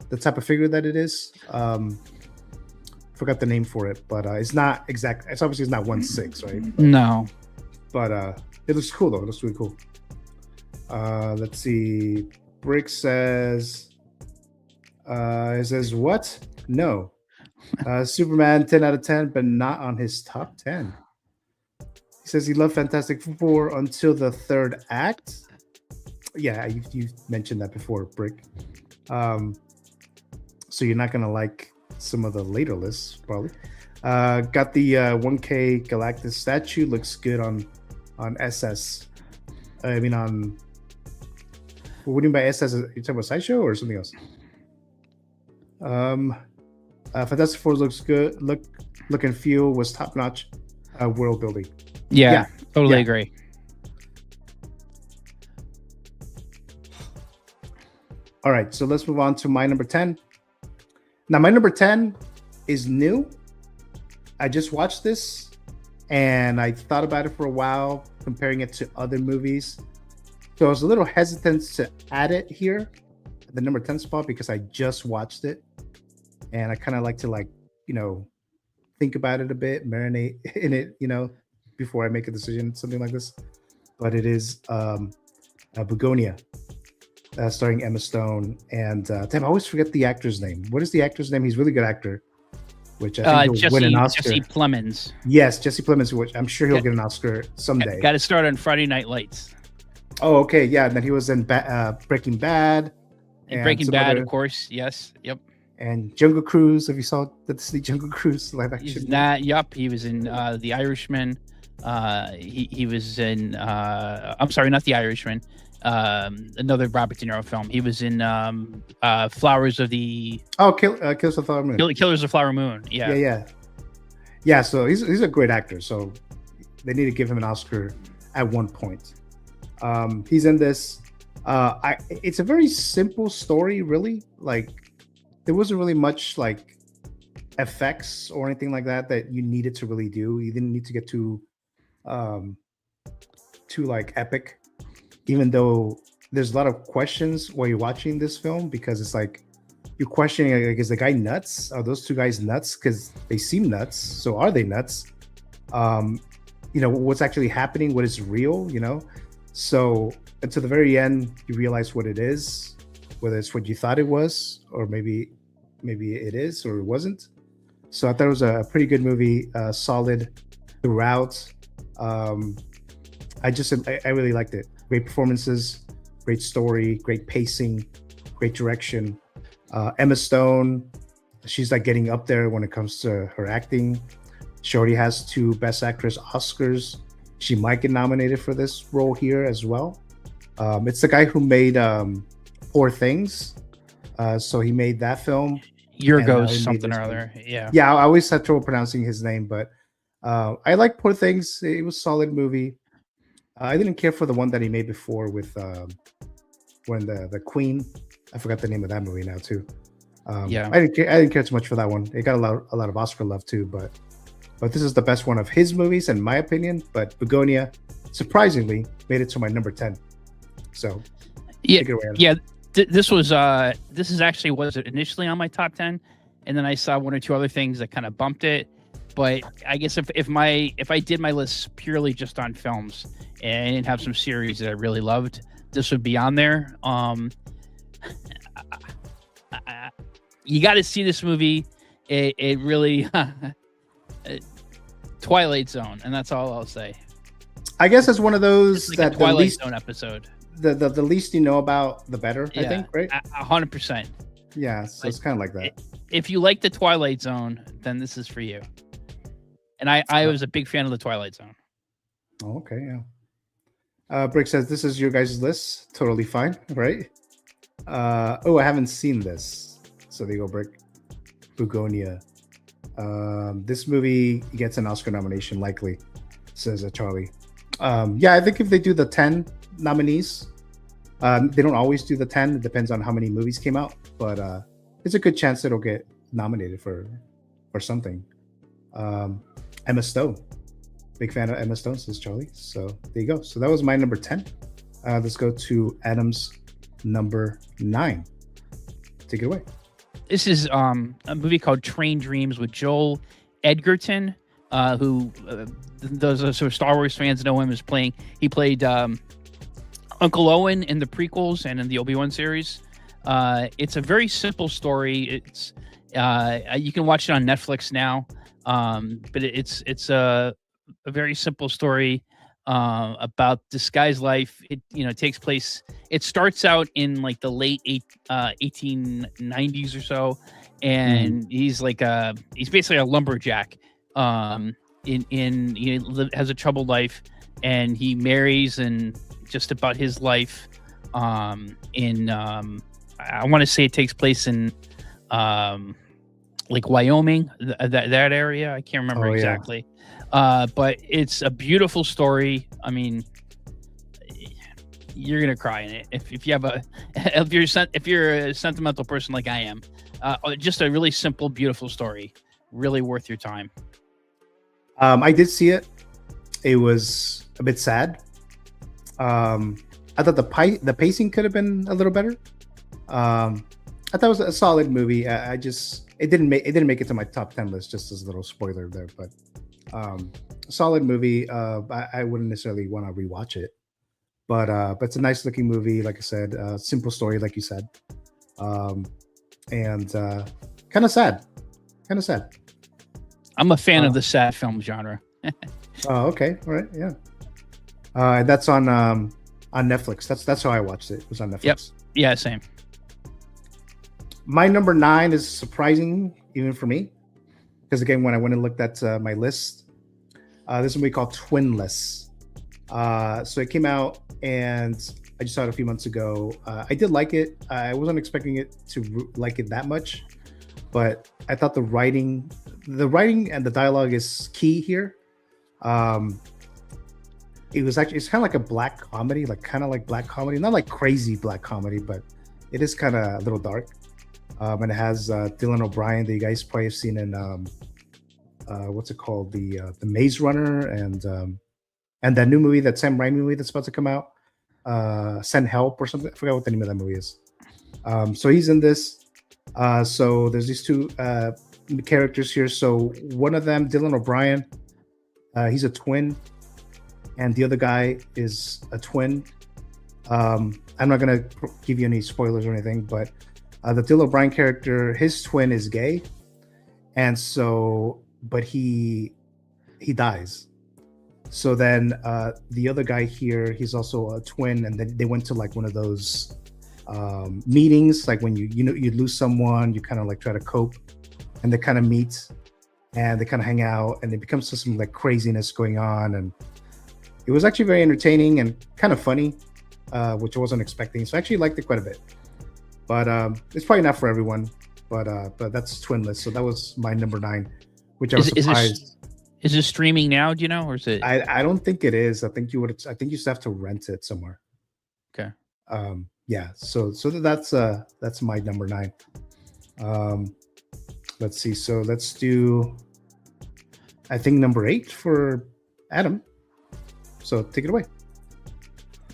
the type of figure that it is. Forgot the name for it, but it's not exact. It's obviously not 1/6, right? No, but it looks cool though. It looks really cool. Let's see. Brick says, it says what? No. Superman 10 out of 10, but not on his top 10. He says he loved Fantastic Four until the 3rd act. Yeah, you mentioned that before, Brick. So you're not gonna like some of the later lists, probably. Got the 1K Galactus statue. Looks good on SS. I mean on. What do you mean by SS? Are you talking about Sideshow or something else? Fantastic Four looks good. Look and feel was top notch. World building. Yeah, totally agree. All right, so let's move on to my number 10. Now, my number 10 is new. I just watched this, and I thought about it for a while, comparing it to other movies. So I was a little hesitant to add it here, the number 10 spot, because I just watched it. And I kind of like to think about it a bit, marinate in it, before I make a decision, something like this. But it is Begonia, starring Emma Stone. And damn, I always forget the actor's name. What is the actor's name? He's a really good actor, which I think he'll win an Oscar. Jesse Plemons. Yes, Jesse Plemons, which I'm sure he'll get an Oscar someday. Got to start on Friday Night Lights. Oh, okay, yeah. And then he was in Breaking Bad. And Breaking Bad, of course. Yes, yep. And Jungle Cruise. If you saw the Jungle Cruise live action, he was in The Irishman. He was in I'm sorry, not The Irishman. Another Robert De Niro film. He was in Flowers of the Kills the Flower Moon. Killers of Flower Moon. Yeah. So he's a great actor. So they need to give him an Oscar at one point. He's in this. It's a very simple story, really. Like there wasn't really much like effects or anything like that you needed to really do. You didn't need to get too like epic, even though there's a lot of questions while you're watching this film, because it's like you're questioning, like, is the guy nuts? Are those two guys nuts? Because they seem nuts. So are they nuts? What's actually happening? What is real? So until the very end, you realize what it is, whether it's what you thought it was, or maybe it is or it wasn't. So I thought it was a pretty good movie, solid throughout. I really liked it. Great performances, great story, great pacing, great direction. Emma Stone, she's like getting up there when it comes to her acting. She already has 2 Best Actress Oscars. She might get nominated for this role here as well. It's the guy who made Poor Things. So he made that film. Yorgos something or other. Yeah, I always had trouble pronouncing his name, but I like Poor Things. It was a solid movie. I didn't care for the one that he made before with when the Queen. I forgot the name of that movie now too. I didn't care too much for that one. It got a lot of Oscar love too, but this is the best one of his movies in my opinion. But Begonia, surprisingly, made it to my number 10. So take it away, this is actually was initially on my top 10, and then I saw 1 or 2 other things that kind of bumped it. But I guess if I did my list purely just on films and I didn't have some series that I really loved, this would be on there. You got to see this movie. It really Twilight Zone, and that's all I'll say. I guess it's one of those like that a Twilight the least Zone episode. The least you know about, the better. I think, right? 100%. Yeah, so it's kind of like that. If you like the Twilight Zone, then this is for you. And I was a big fan of the Twilight Zone. Oh, okay, yeah. Brick says this is your guys' list. Totally fine, right? I haven't seen this. So there you go, Brick. Begonia. This movie gets an Oscar nomination, likely, says Charlie. I think if they do the 10 nominees, they don't always do the 10. It depends on how many movies came out, but it's a good chance it'll get nominated for something. Emma Stone, big fan of Emma Stone, says Charlie. So there you go. So that was my number 10. Let's go to Adam's number 9. Take it away. This is a movie called Train Dreams with Joel Edgerton, who those sort of Star Wars fans know him as playing. He played Uncle Owen in the prequels and in the Obi-Wan series. It's a very simple story. It's you can watch it on Netflix now, but it's a very simple story about this guy's life. It takes place. It starts out in like the late 1890s or so, and he's basically a lumberjack. Has a troubled life, and he marries, and just about his life. I want to say it takes place in like Wyoming, that area. I can't remember exactly. But it's a beautiful story. I mean, you're gonna cry in it if you're a sentimental person like I am. Just a really simple, beautiful story. Really worth your time. I did see it. It was a bit sad. I thought the pacing could have been a little better. I thought it was a solid movie. It didn't make it to my top 10 list. Just as a little spoiler there, but solid movie. I wouldn't necessarily want to rewatch it, but it's a nice looking movie. Like I said, simple story, like you said, and kind of sad. I'm a fan of the sad film genre. Oh, okay, all right, yeah. That's on Netflix. That's how I watched it. It was on Netflix. Yep. Yeah, same. My number 9 is surprising even for me, because again, when I went and looked at my list, This movie called Twinless. So it came out, and I just saw it a few months ago. I did like it. I wasn't expecting it to like it that much, but I thought the writing and the dialogue is key here. It's kind of like a black comedy, not like crazy black comedy, but it is kind of a little dark. And it has Dylan O'Brien that you guys probably have seen in what's it called, the Maze Runner, and that new movie, that Sam Raimi movie that's about to come out, Send Help or something. I forgot what the name of that movie is. So he's in this. So there's these two characters here. So one of them, Dylan O'Brien, he's a twin, and the other guy is a twin. I'm not gonna give you any spoilers or anything, but the Dylan O'Brien character, his twin is gay, and so, but he dies. So then the other guy here, he's also a twin, and then they went to like one of those meetings, like when you lose someone, you kind of like try to cope, and they kind of meet, and they kind of hang out, and it becomes some like craziness going on, and it was actually very entertaining and kind of funny, which I wasn't expecting. So I actually liked it quite a bit, but it's probably not for everyone. But that's Twinless. So that was my number 9, which I was surprised. Is it streaming now? Do you know, or is it? I don't think it is. I think you just have to rent it somewhere. Okay. Yeah. So that's my number 9. Let's see. So let's do, I think, number 8 for Adam. So take it away.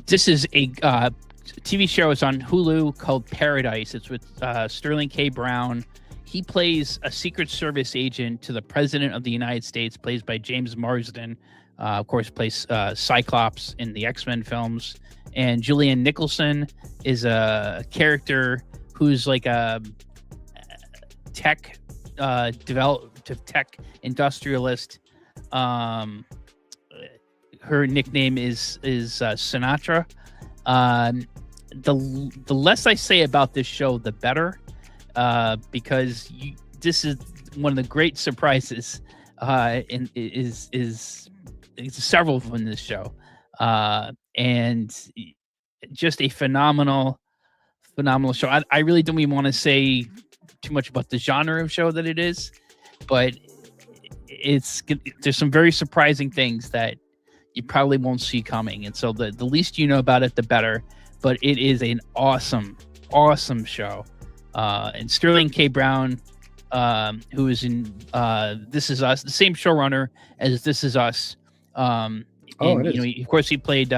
This is a TV show. It's on Hulu called Paradise. It's with Sterling K. Brown. He plays a Secret Service agent to the President of the United States, plays by James Marsden. Of course, plays Cyclops in the X-Men films. And Julianne Nicholson is a character who's like a tech tech industrialist. Her nickname is Sinatra. The less I say about this show, the better, because this is one of the great surprises. And is several of them in this show, and just a phenomenal show. I really don't even want to say too much about the genre of show that it is, but there's some very surprising things that you probably won't see coming, and so the least you know about it, the better. But it is an awesome show. And Sterling K. Brown, who is in This Is Us, the same showrunner as This Is Us. Of course, he played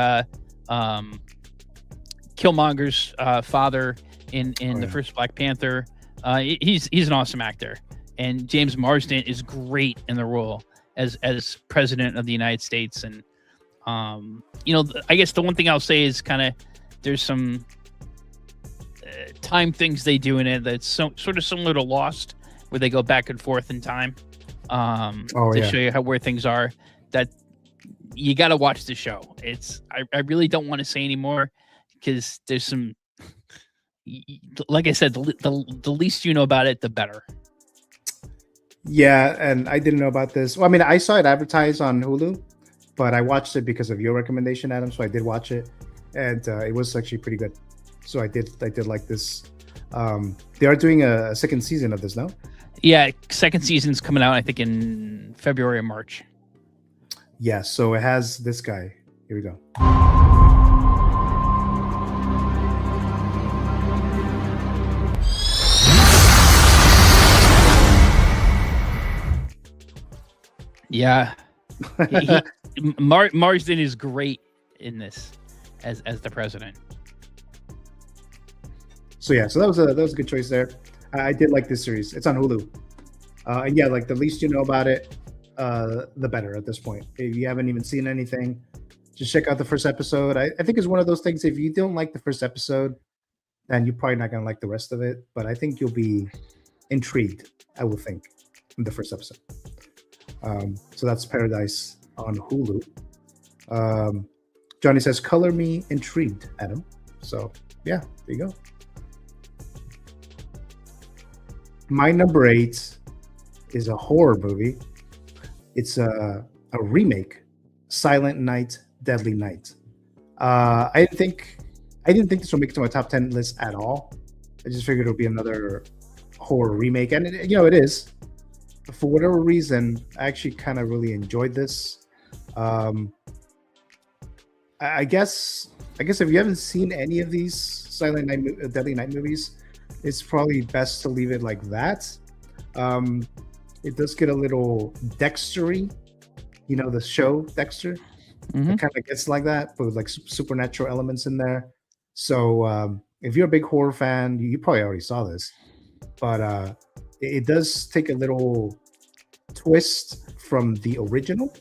Killmonger's father in the first Black Panther. He's an awesome actor, and James Marsden is great in the role as President of the United States. And I guess the one thing I'll say is kind of there's some time things they do in it that's sort of similar to Lost, where they go back and forth in time to show you where things are. That you got to watch the show. I really don't want to say anymore, because there's some, like I said, the least you know about it, the better. Yeah, and I didn't know about this. Well, I mean, I saw it advertised on Hulu, but I watched it because of your recommendation, Adam. So I did watch it, and it was actually pretty good. So I did like this. They are doing a second season of this now. Yeah, second season's coming out, I think, in February or March. Yeah, so it has this guy. Here we go. Yeah, Marsden is great in this as the president. So yeah, so that was a good choice there. I did like this series. It's on Hulu, and yeah, like the least you know about it, the better at this point. If you haven't even seen anything, just check out the first episode. I think it's one of those things. If you don't like the first episode, then you're probably not gonna like the rest of it. But I think you'll be intrigued, I will think, in the first episode. So that's Paradise on Hulu. Johnny says, "Color me intrigued, Adam." So yeah, there you go. My number 8 is a horror movie. It's a a remake, Silent Night, Deadly Night. I didn't think this would make it to my top 10 list at all. I just figured it would be another horror remake, and it is. For whatever reason, I actually kind of really enjoyed this. I guess if you haven't seen any of these Silent Night, Deadly Night movies, it's probably best to leave it like that. It does get a little Dexter-y, the show Dexter. Mm-hmm. It kind of gets like that, but with like supernatural elements in there. So if you're a big horror fan, you probably already saw this, but it does take a little twist from the original.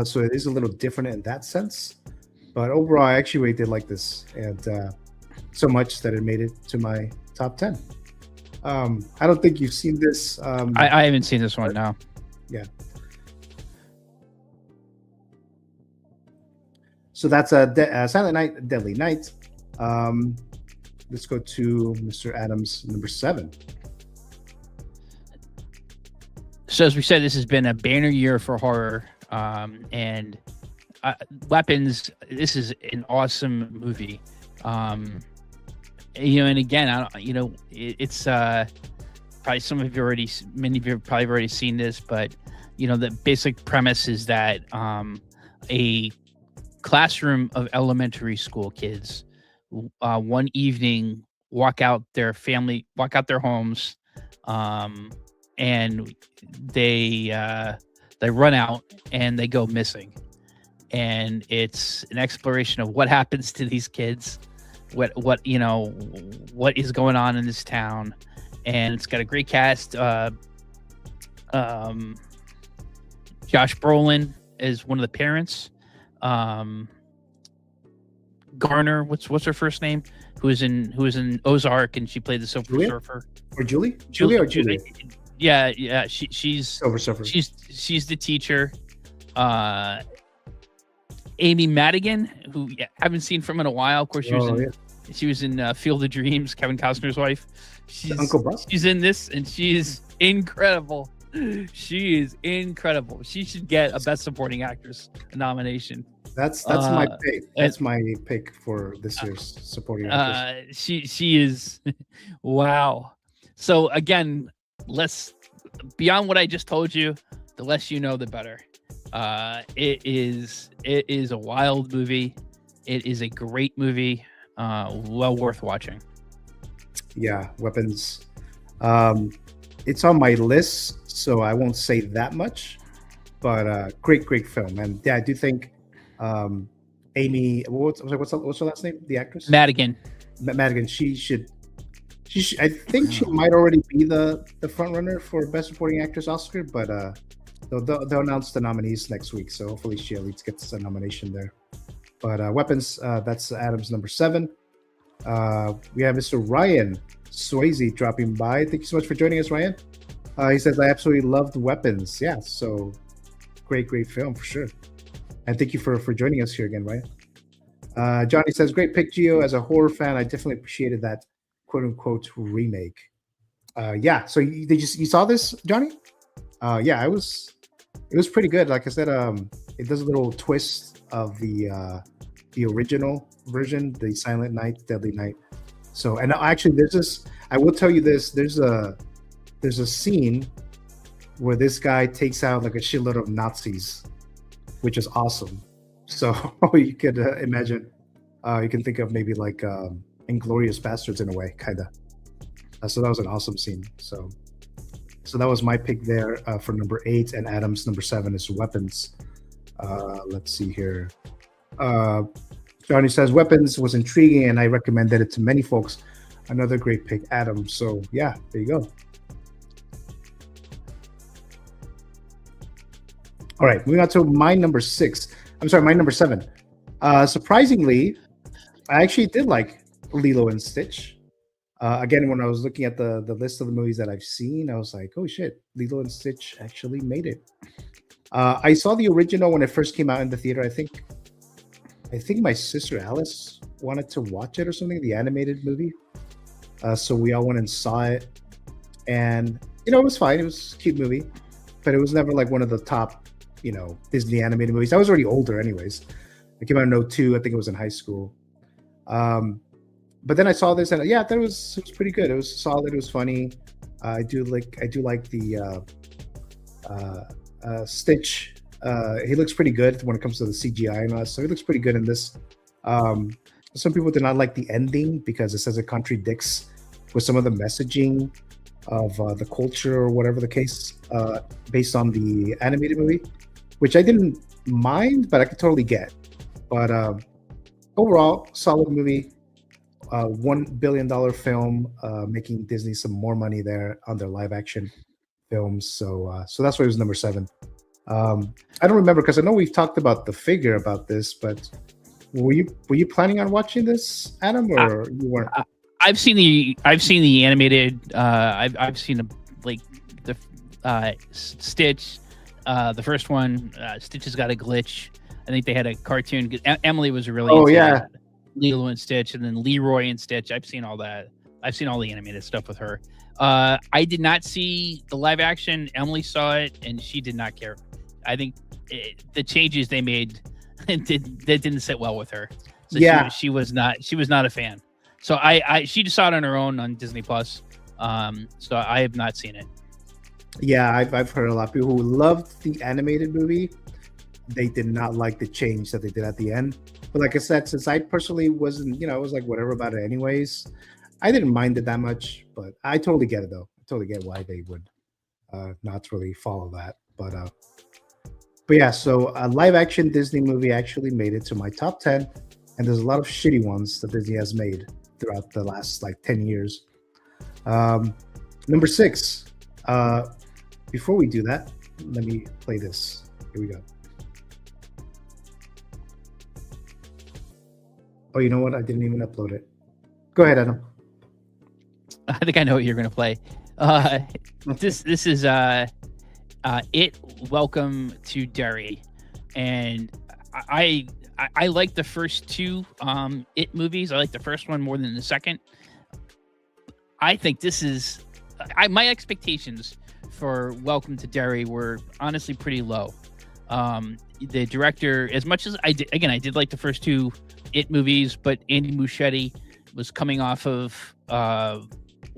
So it is a little different in that sense. But overall, I actually really did like this, and so much that it made it to my top 10. I don't think you've seen this. I haven't seen this one, no. Yeah. So that's a Silent Night, Deadly Night. Let's go to Mr. Adams, number 7. So as we said, this has been a banner year for horror, and Weapons. This is an awesome movie, and again, it's probably many of you have probably already seen this, but the basic premise is that a classroom of elementary school kids one evening walk out their homes, and they run out and they go missing. And it's an exploration of what happens to these kids, what is going on in this town. And it's got a great cast. Josh Brolin is one of the parents. Garner, what's her first name? Who is in Ozark, and she played the Silver Surfer. Or Julie? Julie or Julie? Yeah. She's Silver Surfer. She's the teacher. Amy Madigan, who I haven't seen from in a while. Of course, she was in Field of Dreams, Kevin Costner's wife. She's Uncle Buck. She's in this, and she's incredible. She is incredible. She should get a Best Supporting Actress nomination. That's my pick. That's my pick for this year's supporting actress. She is wow. So again, beyond what I just told you, the less you know, the better. It is a wild movie. It is a great movie. Well worth watching. Yeah, Weapons. It's on my list, so I won't say that much. But great film, and yeah, I do think Amy. What's her last name? The actress. Madigan. Madigan. She should. I think she might already be the front runner for Best Supporting Actress Oscar, but they'll announce the nominees next week, so hopefully she at least gets a nomination there. But Weapons, that's Adam's number 7. We have Mr. Ryan Swayze dropping by. Thank you so much for joining us, Ryan. He says, I absolutely loved Weapons. Yeah, so great film for sure. And thank you for joining us here again, Ryan. Johnny says, great pick, Gio. As a horror fan, I definitely appreciated that quote-unquote remake. Yeah, so you saw this, Johnny? Yeah, it was pretty good. Like I said, it does a little twist of the original version, the Silent Night, Deadly Night. So, and actually, I will tell you this. There's a scene where this guy takes out like a shitload of Nazis, which is awesome. So you could imagine, you can think of maybe like Inglourious Bastards in a way, kind of. So that was an awesome scene. So that was my pick there for number 8, and Adam's number 7 is Weapons. Let's see here. Johnny says Weapons was intriguing, and I recommended it to many folks. Another great pick, Adam. So yeah, there you go. All right, moving on to my number 6. I'm sorry, my number 7. Surprisingly, I actually did like Lilo and Stitch. Again, when I was looking at the list of the movies that I've seen, I was like, oh shit, Lilo and Stitch actually made it. I saw the original when it first came out in the theater. I think my sister Alice wanted to watch it or something, the animated movie. So we all went and saw it. And, it was fine. It was a cute movie. But it was never like one of the top, Disney animated movies. I was already older, anyways. I came out in 02. I think it was in high school. But then I saw this, and yeah, I thought it was pretty good. It was solid. It was funny. I do like the Stitch. He looks pretty good when it comes to the CGI and all that. So he looks pretty good in this. Some people did not like the ending because it says it contradicts with some of the messaging of the culture or whatever the case, based on the animated movie, which I didn't mind, but I could totally get. But overall, solid movie. $1 billion film, making Disney some more money there on their live action films. So that's why it was number 7. I don't remember because I know we've talked about the figure about this, but were you planning on watching this, Adam, or you weren't? I've seen the animated. I've seen the Stitch, the first one. Stitch has got a glitch. I think they had a cartoon. Emily was really into that. Lilo and Stitch, and then Leroy and Stitch. I've seen all that. I've seen all the animated stuff with her. I did not see the live action. Emily saw it, and she did not care. I think the changes they made didn't sit well with her. So yeah, she was not a fan. So she just saw it on her own on Disney Plus. So I have not seen it. Yeah, I've heard a lot of people who loved the animated movie. They did not like the change that they did at the end. But like I said, since I personally wasn't, I was like whatever about it anyways, I didn't mind it that much. But I totally get it though. I totally get why they would not really follow that. But yeah, so a live action Disney movie actually made it to my top 10, and there's a lot of shitty ones that Disney has made throughout the last 10 years. Number 6. Before we do that, let me play this. Here we go. Oh, you know what? I didn't even upload it. Go ahead, Adam. I think I know what you're going to play. This is It, Welcome to Derry, and I like the first 2 It movies. I like the first one more than the second. I think this is my expectations for Welcome to Derry were honestly pretty low. The director, as much as I did like the first 2 It movies, but Andy Muschietti was coming off of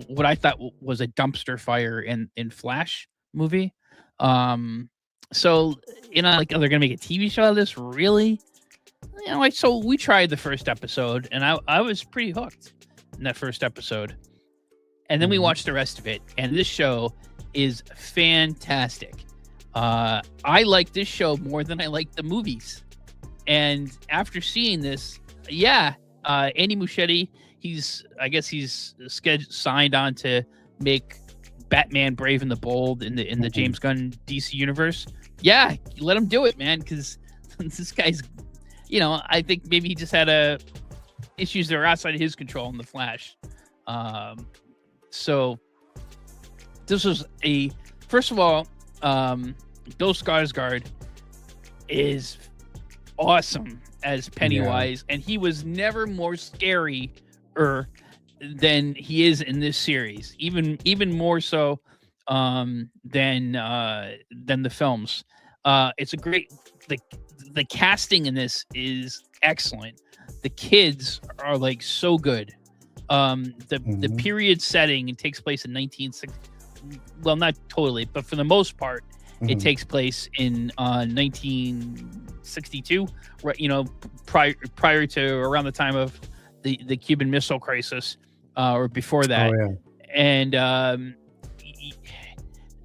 what I thought was a dumpster fire in Flash movie. So they're gonna make a TV show out of this, really? So we tried the first episode, and I was pretty hooked in that first episode, and then we watched the rest of it, and this show is fantastic. I like this show more than I like the movies, and after seeing this, Andy Muschietti, he's signed on to make Batman Brave and the Bold in the James Gunn DC universe. Yeah, let him do it, man, because this guy's, I think maybe he just had issues that are outside of his control in the Flash. So this was first of all, Bill Skarsgård is awesome as Pennywise, and he was never more scary than he is in this series, even more so than the films. It's a great, the casting in this is excellent. The kids are so good. The period setting, it takes place in 1960. Well, not totally, but for the most part, it takes place in 1962, right? Prior to around the time of the Cuban Missile Crisis, or before that. Oh, yeah. And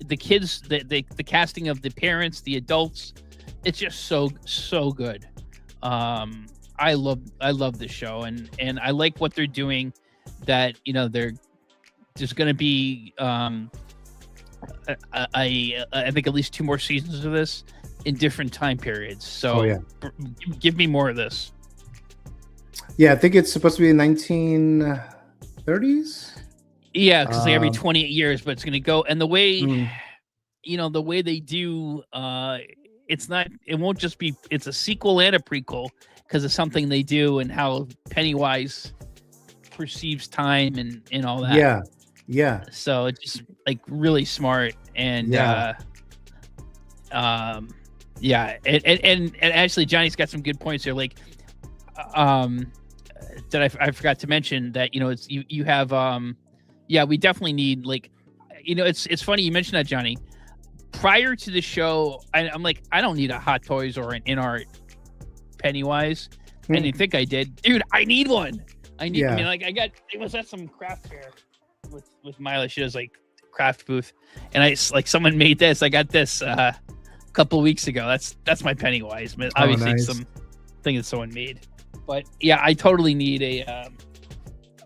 the kids, the casting of the parents, the adults, it's just so good. I love this show, and I like what they're doing. That there's going to be I think at least 2 more seasons of this in different time periods. So give me more of this. Yeah, I think it's supposed to be in 1930s. Yeah, because every 28 years, but it's going to go. And the way, the way they do, it won't just be, it's a sequel and a prequel because of something they do and how Pennywise perceives time and all that. Yeah. So it's just really smart. And Yeah, and actually, Johnny's got some good points here. Like, that I forgot to mention that it's you have yeah, we definitely need like, it's funny you mentioned that, Johnny. Prior to the show, I'm like, I don't need a Hot Toys or an InArt Pennywise. I didn't think I did, dude. I need one. I mean, like, it was at some craft fair with Mila. She does like craft booth, and like someone made this. I got this a couple weeks ago. That's my Pennywise. Obviously, nice. some thing that someone made. But yeah, I totally need a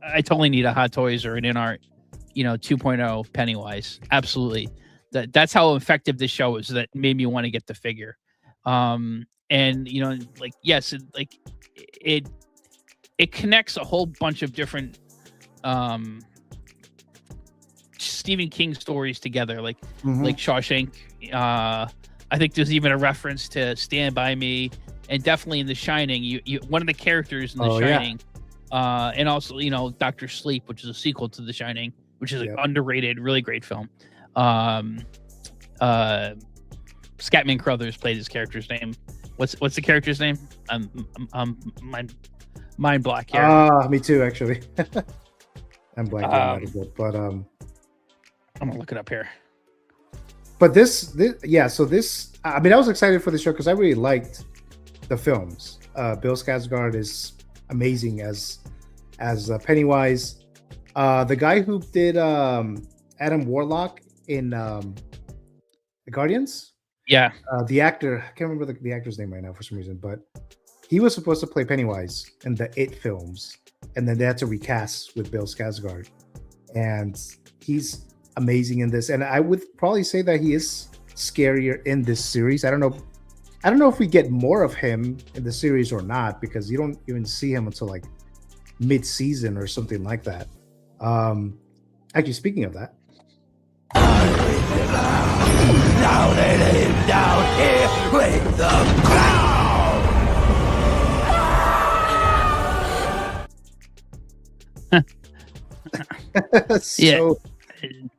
Hot Toys or an InArt, 2.0 Pennywise. Absolutely. That's how effective this show is. That made me want to get the figure. And like, yes, it connects a whole bunch of different Stephen King stories together, like Shawshank. I think there's even a reference to Stand By Me, and definitely in The Shining, you one of the characters in The Shining, and also Doctor Sleep, which is a sequel to The Shining, which is an underrated, really great film. Scatman Crothers played his character's name. What's the character's name? I'm mind block here. Me too, actually. I'm blanking out a bit, but I'm gonna look it up here. But this, I mean, I was excited for the show because I really liked the films. Bill Skarsgård is amazing as Pennywise. The guy who did Adam Warlock in The Guardians, the actor, I can't remember the actor's name right now for some reason, but he was supposed to play Pennywise in the It films, and then they had to recast with Bill Skarsgård, and he's amazing in this. And I would probably say that he is scarier in this series. I don't know if we get more of him in the series or not, because you don't even see him until like mid-season or something like that. Actually, speaking of that, now they live down here with the crowd. so,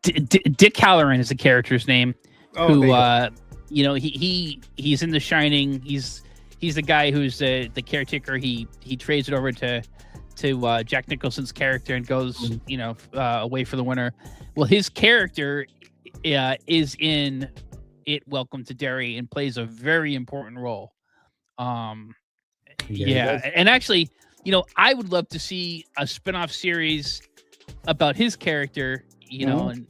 Dick Halloran is the character's name. Who he's in The Shining. He's the guy who's the caretaker. He trades it over to Jack Nicholson's character and goes away for the winter. Well, his character is in It Welcome to Derry and plays a very important role. And actually, I would love to see a spin-off series about his character. And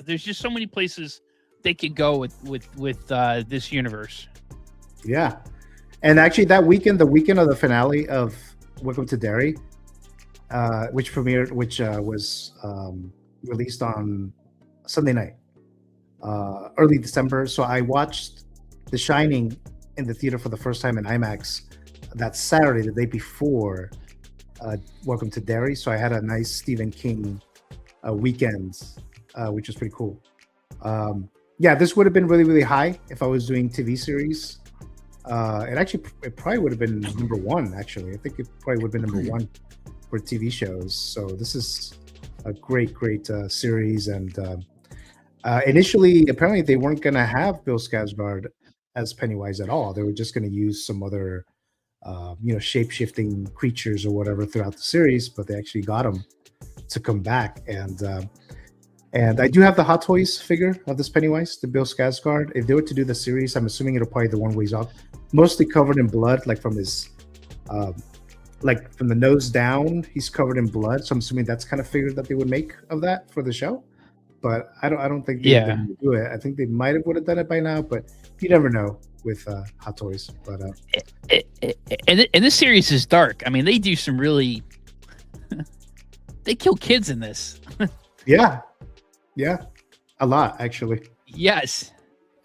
there's just so many places they could go with this universe. Yeah, and actually the weekend of the finale of Welcome to Derry, which was released on Sunday night, early December. So I watched The Shining in the theater for the first time in IMAX that Saturday, the day before Welcome to Derry. So I had a nice Stephen King weekend, which was pretty cool. This would have been really, really high if I was doing TV series. It probably would have been number one, actually. I think it probably would have been number one for TV shows. So this is a great series. And initially, apparently, they weren't going to have Bill Skarsgård as Pennywise at all. They were just going to use some other, shape-shifting creatures or whatever throughout the series, but they actually got him to come back. And I do have the Hot Toys figure of this Pennywise, the Bill Skarsgård. If they were to do the series, I'm assuming it'll probably be the one where he's all mostly covered in blood, like from his, like from the nose down, he's covered in blood. So I'm assuming that's kind of figure that they would make of that for the show. But I don't think they would do it. I think they might would have done it by now, but you never know with Hot Toys. But and this series is dark. I mean, they do some really they kill kids in this. Yeah, a lot actually. Yes,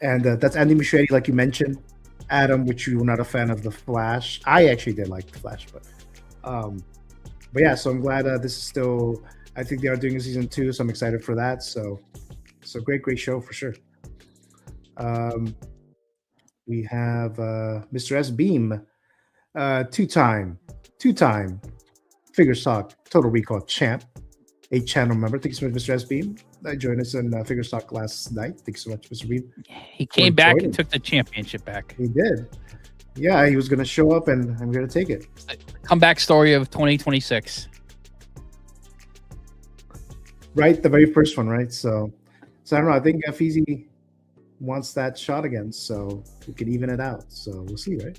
and that's Andy Muschietti, like you mentioned, Adam, which you were not a fan of the Flash. I actually did like the Flash, but yeah. So I'm glad this is still. I think they are doing a season 2, so I'm excited for that. So great show for sure. We have Mr. S. Beam, two-time Figure Talk Total Recall champ. a channel member. Thank you so much, Mr. S. Beam. Joined us in Figure Stock last night. Thank you so much, Mr. Beam. He came back joining. and took the championship back. He did. Yeah, he was going to show up, and I'm going to take it. Comeback story of 2026. Right, the very first one, right? So I don't know. I think Feezy wants that shot again, so we could even it out. So we'll see, right?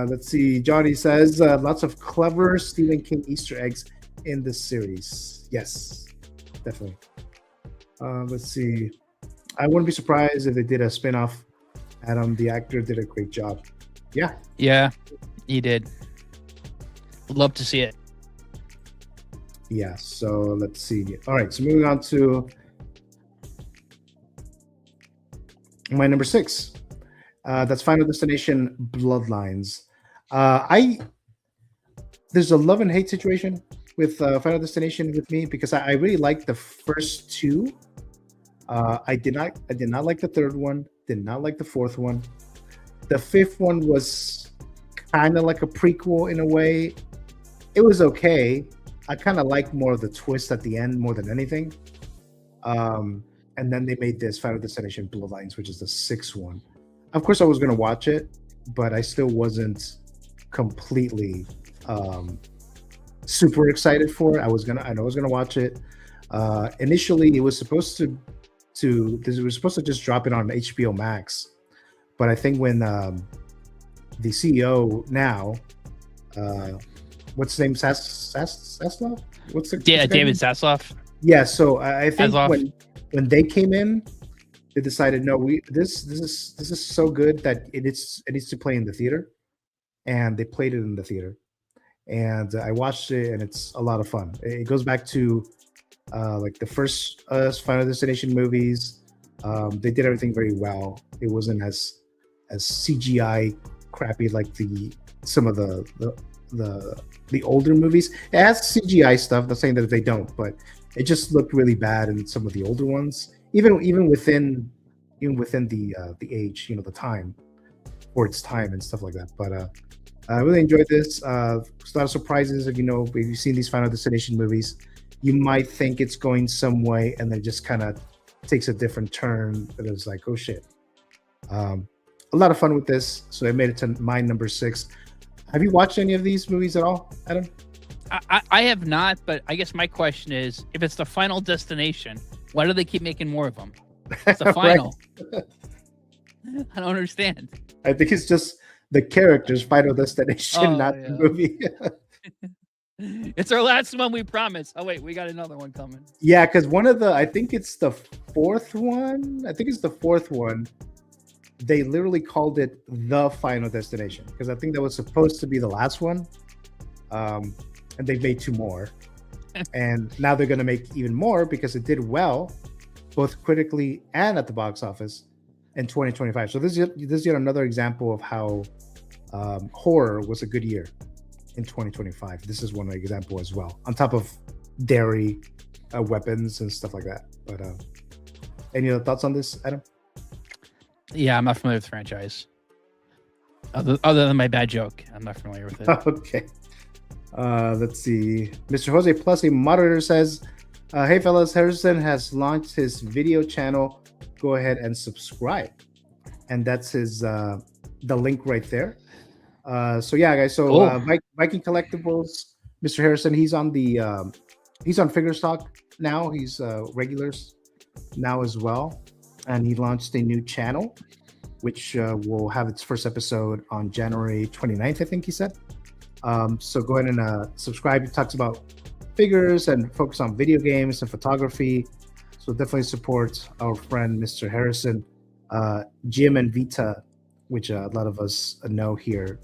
Let's see. Johnny says lots of clever Stephen King Easter eggs in this series. Yes, definitely. Let's see. I wouldn't be surprised if they did a spin-off. Adam, the actor, did a great job. Yeah, he did. Would love to see it. Yeah, so let's see. All right, so moving on to my number 6. That's Final Destination Bloodlines. There's a love and hate situation with Final Destination with me because I really liked the first 2. I did not like the third one. Did not like the fourth one. The 5th one was kind of like a prequel in a way. It was okay. I kind of like more of the twist at the end more than anything. And then they made this Final Destination Bloodlines, which is the 6th one. Of course, I was going to watch it, but I still wasn't completely super excited for it. I was gonna watch it. Initially, it was supposed to just drop it on HBO Max, but I think when the CEO now, what's his name, Zaslav? David Zaslav. Yeah, so I think Zaslav. when they came in, they decided this is so good that it needs to play in the theater, and they played it in the theater, and I watched it, and it's a lot of fun. It goes back to like the first Final Destination movies. They did everything very well. It wasn't as CGI crappy like some of the older movies. It has CGI stuff. Not saying that they don't, but it just looked really bad in some of the older ones. Even within the age, the time for its time and stuff like that. But I really enjoyed this. A lot of surprises. If you've seen these Final Destination movies, you might think it's going some way, and then just kind of takes a different turn. But it's like, oh shit. A lot of fun with this. So I made it to my number 6. Have you watched any of these movies at all, Adam? I have not, but I guess my question is, if it's the Final Destination, why do they keep making more of them? It's the final. I don't understand. I think it's just the character's Final Destination, not the movie. It's our last one, we promise. Oh wait, we got another one coming. Yeah, because I think it's the 4th one. I think it's the 4th one. They literally called it the Final Destination because I think that was supposed to be the last one. And they made 2 more. And now they're going to make even more because it did well, both critically and at the box office in 2025. So this is yet another example of how horror was a good year in 2025. This is one example as well, on top of dairy, weapons, and stuff like that. But any other thoughts on this, Adam? Yeah, I'm not familiar with the franchise. Other than my bad joke, I'm not familiar with it. Okay. Let's see. Mr. Jose Plus, a moderator, says, hey fellas, Harrison has launched his video channel. Go ahead and subscribe. And that's his the link right there. So yeah, guys. So Cool. Viking Collectibles, Mr. Harrison, he's on Figure Stock now. He's regulars now as well. And he launched a new channel, which will have its first episode on January 29th, I think he said. So go ahead and subscribe. He talks about figures and focus on video games and photography. So definitely support our friend, Mr. Harrison. Jim and Vita, which a lot of us know here,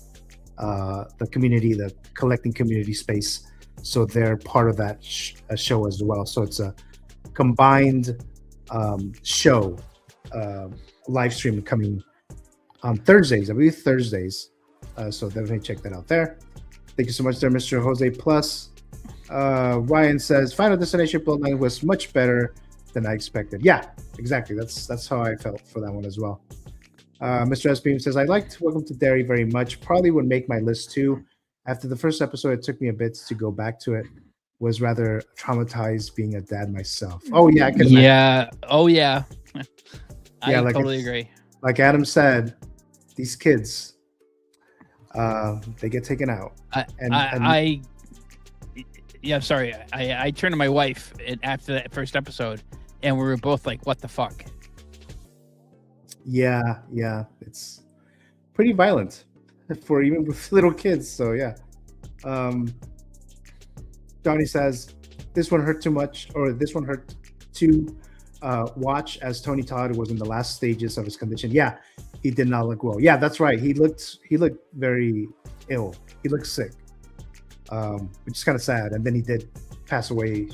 the community, the collecting community space. So they're part of that show as well. So it's a combined show, live stream coming on Thursdays, I believe Thursdays. So definitely check that out there. Thank you so much there, Mr. Jose Plus. Ryan says, Final Destination Bloodline was much better than I expected. Yeah, exactly. That's how I felt for that one as well. Mr. S. Beam says, I liked Welcome to Derry very much. Probably would make my list too. After the first episode, it took me a bit to go back to it. was rather traumatized being a dad myself. Oh yeah, I can imagine. Yeah. Oh yeah. I Yeah, like totally it's- agree. Like Adam said, these kids, they get taken out. Yeah, sorry. I turned to my wife after that first episode, and we were both like, "What the fuck?" Yeah, it's pretty violent for even with little kids. So yeah. Johnny says this one hurt too much, or this one hurt to watch, as Tony Todd was in the last stages of his condition. Yeah, he did not look well. Yeah, that's right. He looked very ill. He looked sick, which is kind of sad. And then he did pass away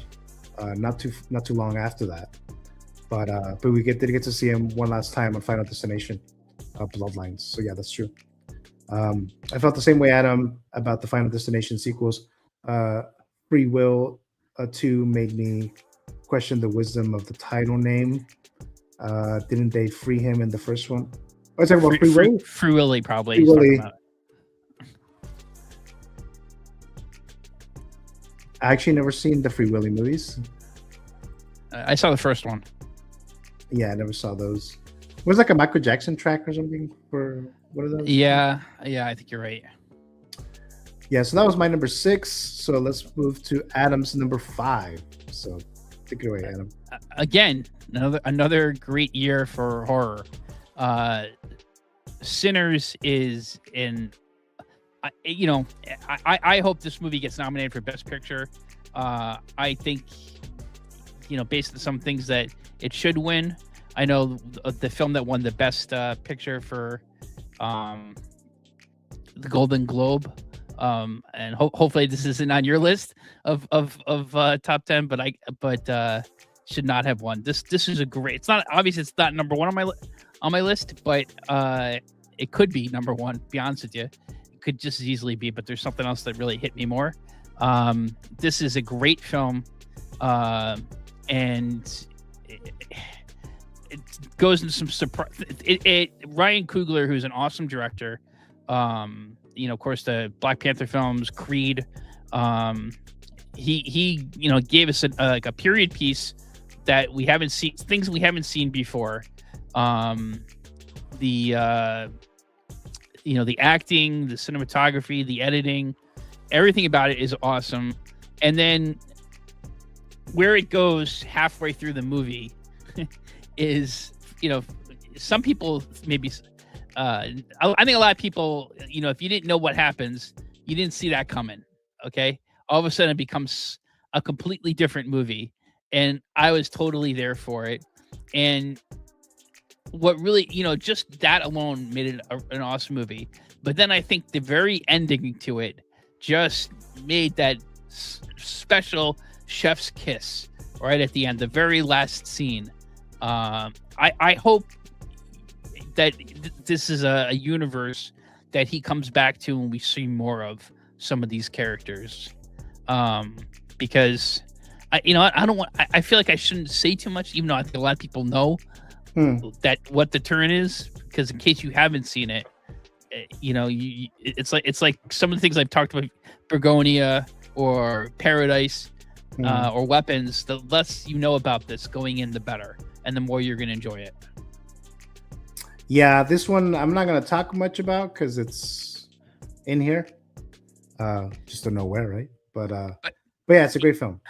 not too long after that. But we did get to see him one last time on Final Destination, Bloodlines. So yeah, that's true. I felt the same way, Adam, about the Final Destination sequels. Free Will 2 made me question the wisdom of the title name. Didn't they free him in the first one? Oh, talking about Free Willy? Free Willy, probably. Free he's talking Willy. about. I actually never seen the Free Willy movies. I saw the first one. Yeah, I never saw those. Was like a Michael Jackson track or something for one of those? Yeah, I think you're right. Yeah, so that was my number 6. So let's move to Adam's number 5. So take it away, Adam. Again, another great year for horror. Sinners is in. I hope this movie gets nominated for Best Picture. I think, based on some things that it should win. I know the film that won the Best Picture for the Golden Globe. And hopefully this isn't on your list of top 10, but should not have won. This is a great. It's not obviously it's not number one on my list, but it could be number one. To be honest with you, it could just as easily be. But there's something else that really hit me more. This is a great film, and it goes into some surprise. Ryan Coogler, who's an awesome director. Of course, the Black Panther films, Creed. He gave us a period piece that we haven't seen, things we haven't seen before. The acting, the cinematography, the editing, everything about it is awesome. And then where it goes halfway through the movie is, some people maybe. I think a lot of people, if you didn't know what happens, you didn't see that coming. Okay. All of a sudden it becomes a completely different movie. And I was totally there for it. And what really, just that alone made it an awesome movie. But then I think the very ending to it just made that special chef's kiss right at the end, the very last scene. I hope that this is a universe that he comes back to and we see more of some of these characters. Because I don't want, I feel like I shouldn't say too much, even though I think a lot of people know that what the turn is, because in case you haven't seen it, it's like some of the things I've talked about, Bergonia or Paradise or Weapons, the less you know about this going in, the better, and the more you're going to enjoy it. Yeah, this one I'm not going to talk much about because it's in here. Just don't know where, right? But yeah, it's a great film.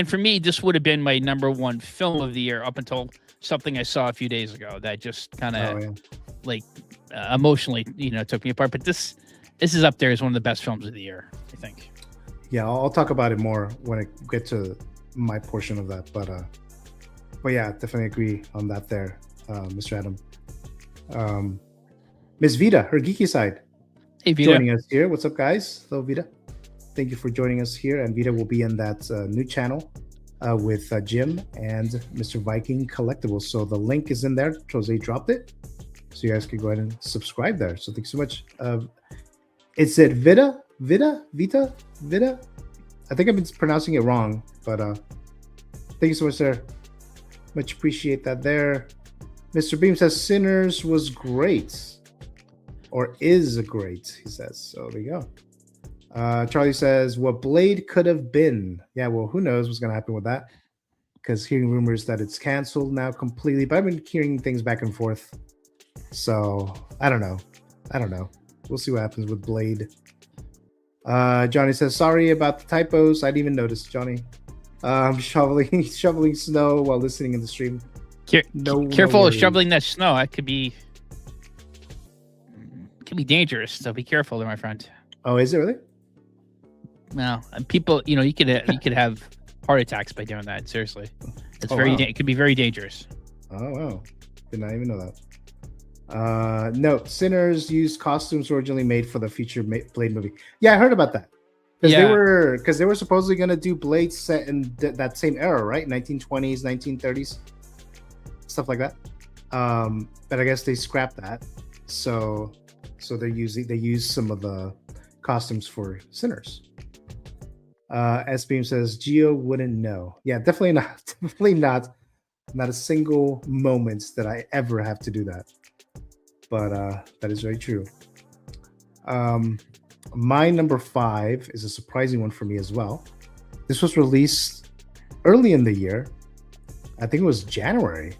For me, this would have been my number one film of the year up until something I saw a few days ago that just kind of emotionally, took me apart. But this is up there as one of the best films of the year, I think. Yeah, I'll talk about it more when I get to my portion of that. But yeah, definitely agree on that there, Mr. Adam. Miss Vita, her geeky side, hey, Vita, joining us here. What's up, guys? Hello, Vita. Thank you for joining us here. And Vita will be in that new channel with Jim and Mr. Viking Collectibles. So the link is in there. Jose dropped it. So you guys can go ahead and subscribe there. So thanks so much. It said Vita? I think I've been pronouncing it wrong, but thank you so much, sir. Much appreciate that there. Mr. Beam says Sinners was great. Or is great, he says. So there you go. Charlie says, what Blade could have been. Yeah, well, who knows what's going to happen with that? Because hearing rumors that it's canceled now completely, but I've been hearing things back and forth. So I don't know. We'll see what happens with Blade. Johnny says, sorry about the typos. I didn't even notice, Johnny. I'm shoveling snow while listening in the stream. Careful of shoveling that snow. That could be dangerous. So be careful there, my friend. Oh, is it really? No, people, you could have heart attacks by doing that. Seriously, it's it could be very dangerous. Oh wow, did not even know that. No, Sinners used costumes originally made for the feature Blade movie. Yeah, I heard about that. Because they were supposedly going to do Blade set in that same era, right? 1920s, 1930s, stuff like that. But I guess they scrapped that. So they use some of the costumes for Sinners. S Beam says Geo wouldn't know. Yeah, definitely not a single moment that I ever have to do that. But that is very true. My number 5 is a surprising one for me as well. This was released early in the year. I think it was January.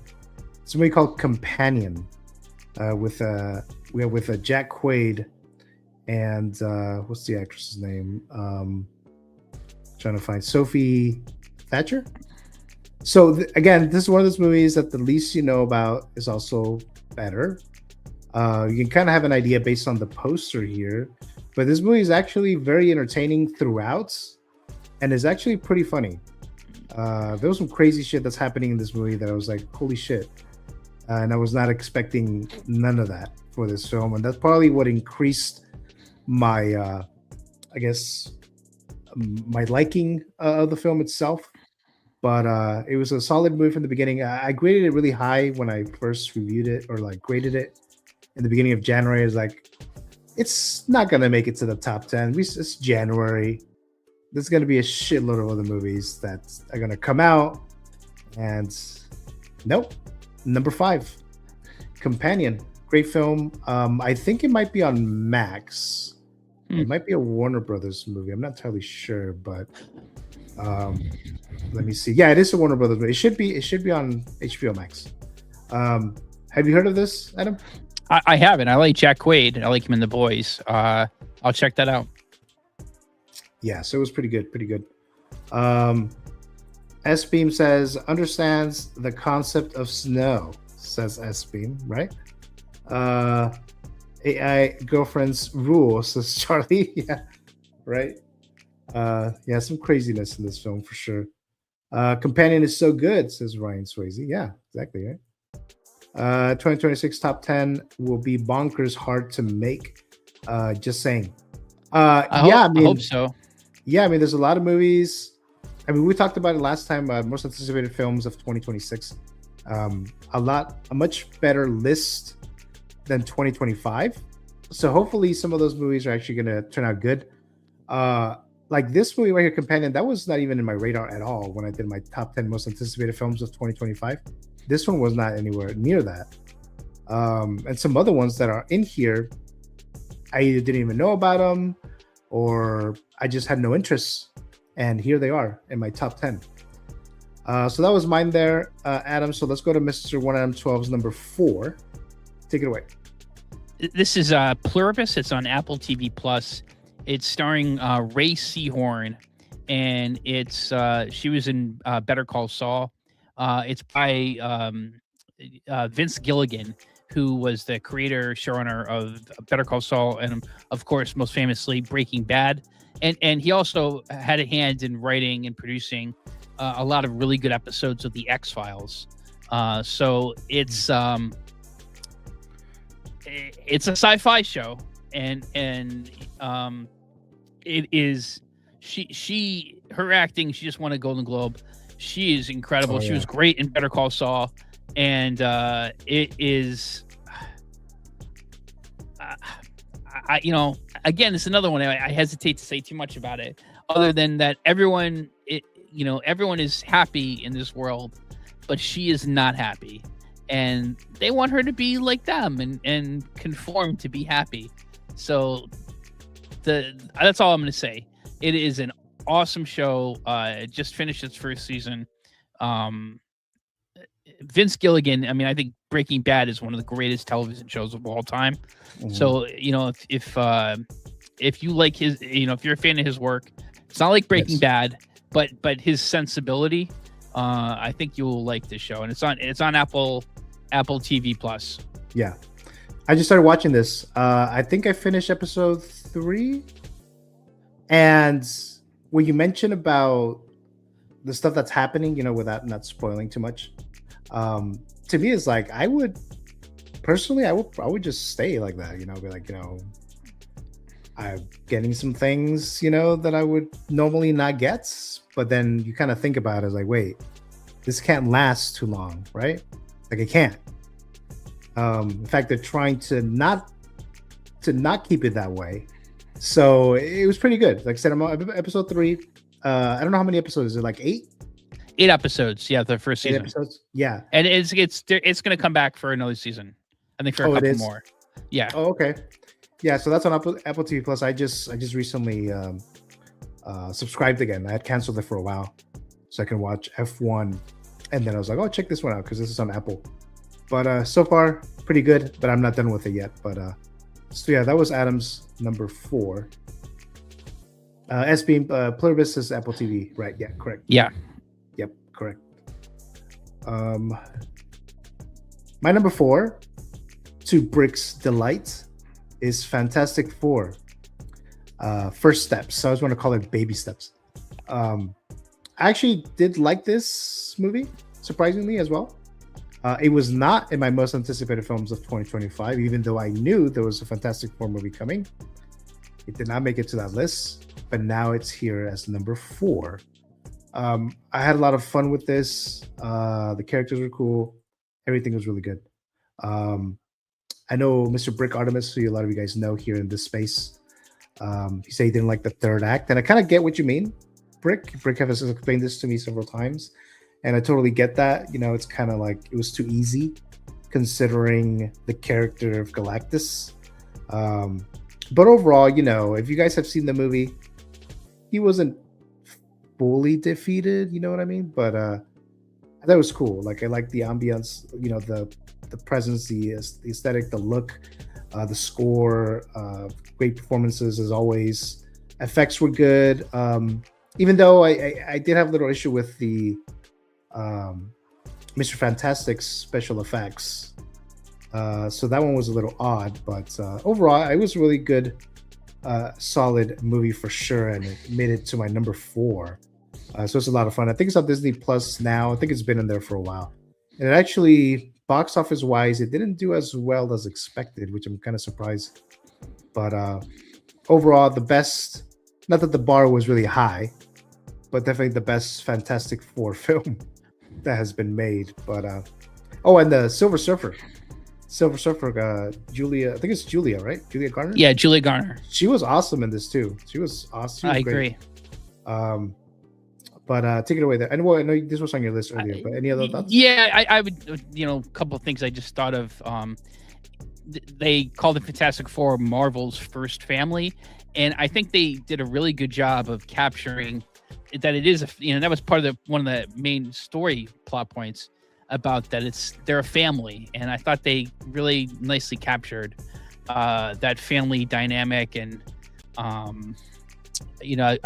It's a movie called Companion, with Jack Quaid and what's the actress's name? Trying to find Sophie Thatcher. So again, this is one of those movies that the least you know about is also better. You can kind of have an idea based on the poster here, but this movie is actually very entertaining throughout and is actually pretty funny. There was some crazy shit that's happening in this movie that I was like, holy shit. And I was not expecting none of that for this film. And that's probably what increased my, my liking of the film itself. But it was a solid movie from the beginning. I graded it really high when I first reviewed it, or like graded it in the beginning of January. I was like, it's not going to make it to the top 10. It's January. There's going to be a shitload of other movies that are going to come out. And nope. Number 5, Companion. Great film. I think it might be on Max. It might be a Warner Brothers movie. I'm not entirely sure, but let me see. Yeah, it is a Warner Brothers movie. It should be on HBO Max. Have you heard of this, Adam? I haven't. I like Jack Quaid. I like him in The Boys. I'll check that out. Yeah, so it was pretty good. S-Beam says, understands the concept of snow, says S-Beam, right? AI girlfriend's rule, says Charlie. Yeah, right? Yeah, some craziness in this film for sure. Companion is so good, says Ryan Swayze. Yeah, exactly, right? 2026 top 10 will be bonkers hard to make. Just saying. I hope so. Yeah, I mean, there's a lot of movies. I mean, we talked about it last time. Most anticipated films of 2026. A much better list than 2025. So hopefully, some of those movies are actually going to turn out good. Like this movie right here, Companion, that was not even in my radar at all when I did my top 10 most anticipated films of 2025. This one was not anywhere near that. And some other ones that are in here, I either didn't even know about them or I just had no interest. And here they are in my top 10. So that was mine there, Adam. So let's go to Mr. 1 Adam 12's number 4. Take it away. This is Pluribus. It's on Apple TV Plus. It's starring Ray Seahorn, and it's she was in Better Call Saul. It's by Vince Gilligan, who was the creator, showrunner of Better Call Saul, and of course, most famously, Breaking Bad. And he also had a hand in writing and producing a lot of really good episodes of The X-Files. So it's a sci-fi show, and it is her acting. She just won a Golden Globe. She is incredible. She was great in Better Call Saul, and it is. Again, it's another one. I hesitate to say too much about it, other than that everyone is happy in this world, but she is not happy, and they want her to be like them and conform to be happy. So that's all I'm going to say. It is an awesome show. It just finished its first season. Vince Gilligan, I mean, I think Breaking Bad is one of the greatest television shows of all time. So, if you like his, if you're a fan of his work, it's not like Breaking Bad, but his sensibility, I think you'll like this show. And it's on Apple TV Plus. Yeah. I just started watching this. I think I finished episode 3. And when you mentioned about the stuff that's happening, without not spoiling too much, to me, it's like I would just stay like that, be like, I'm getting some things, that I would normally not get, but then you kind of think about it as like, wait, this can't last too long, right? Like it can't. In fact, they're trying to not keep it that way. So it was pretty good. Like I said, I'm on episode 3. I don't know how many episodes. Is it like 8? 8 episodes, yeah, the first season. 8 episodes, yeah. And it's going to come back for another season. I think for a couple more. Yeah. Oh, okay. Yeah, so that's on Apple TV Plus. I just recently subscribed again. I had canceled it for a while, so I can watch F1, and then I was like, oh, check this one out because this is on Apple. But so far, pretty good. But I'm not done with it yet. But so yeah, that was Adam's number 4. SB Pluribus is Apple TV, right? Yeah, correct. Yeah. Yep, correct. My number 4, to Brick's delight, is Fantastic Four. First steps. So I was going to call it baby steps. I actually did like this movie, surprisingly as well. It was not in my most anticipated films of 2025, even though I knew there was a Fantastic Four movie coming. It did not make it to that list, but now it's here as number 4. I had a lot of fun with this. The characters were cool. Everything was really good. I know Mr. Brick Artemis, who a lot of you guys know here in this space. He said he didn't like the third act, and I kind of get what you mean. Brick has explained this to me several times, and I totally get that. It's kind of like it was too easy, considering the character of Galactus. But overall, if you guys have seen the movie, he wasn't fully defeated. You know what I mean? But that was cool. Like I like the ambience. The presence, the aesthetic, the look, the score, great performances as always. Effects were good. Even though I did have a little issue with the Mr. Fantastic's special effects. So that one was a little odd, but overall, it was a really good, solid movie for sure, and it made it to my number 4. So it's a lot of fun. I think it's on Disney Plus now. I think it's been in there for a while. And it actually, box office wise, it didn't do as well as expected, which I'm kind of surprised. But overall, the best, not that the bar was really high, but definitely the best Fantastic Four film that has been made. But and the Silver Surfer, Julia, I think it's Julia, right? Julia Garner? Yeah, Julia Garner. She was awesome in this too. She was awesome. I great. agree. But take it away there. And I know this was on your list earlier, but any other thoughts? Yeah, I would, a couple of things I just thought of. They called the Fantastic Four Marvel's first family, and I think they did a really good job of capturing that it is that was part of one of the main story plot points about that they're a family, and I thought they really nicely captured that family dynamic, and I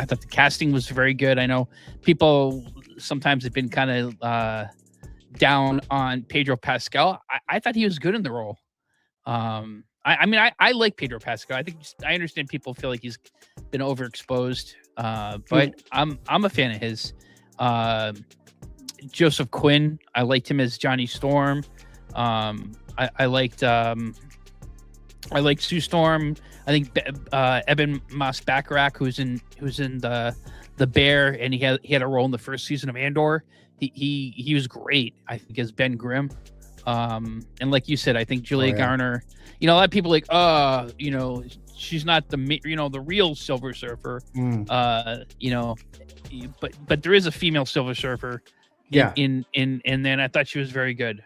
thought the casting was very good. I know people sometimes have been kind of down on Pedro Pascal. I thought he was good in the role. I like Pedro Pascal. I understand people feel like he's been overexposed, but I'm a fan of his. Joseph Quinn, I liked him as Johnny Storm. I liked Sue Storm. I think Eben Moss-Baccarat, who's in the Bear, and he had a role in the first season of Andor. He was great, I think, as Ben Grimm. And like you said, I think Julia Garner. A lot of people like, she's not the real Silver Surfer. But there is a female Silver Surfer. And then I thought she was very good.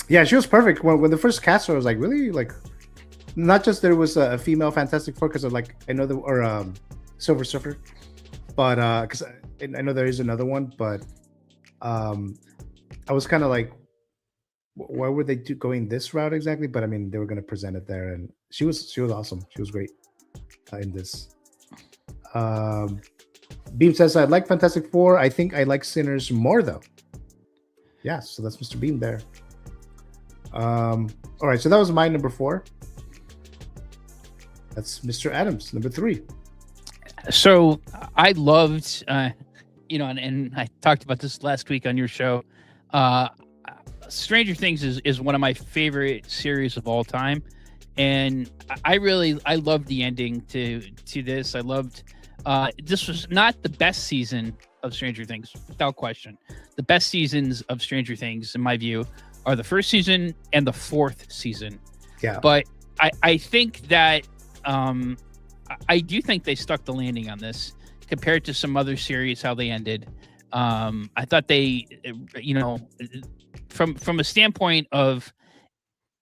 Yeah, she was perfect. When the first cast her, I was like, really? Like, not just there was a female Fantastic Four, because I know Silver Surfer, but because I know there is another one, but I was kind of like, why were they going this route exactly? But I mean, they were going to present it there, and she was awesome. She was great in this. Beam says, I like Fantastic Four. I think I like Sinners more, though. Yeah, so that's Mr. Beam there. All right, so that was my number 4. That's Mr. Adams, number 3. So I loved, and I talked about this last week on your show. Stranger Things is one of my favorite series of all time, and I loved the ending to this. I loved. This was not the best season of Stranger Things, without question. The best seasons of Stranger Things, in my view, are the first season and the 4th season. Yeah. But I think that I do think they stuck the landing on this compared to some other series, how they ended. I thought they, from a standpoint of,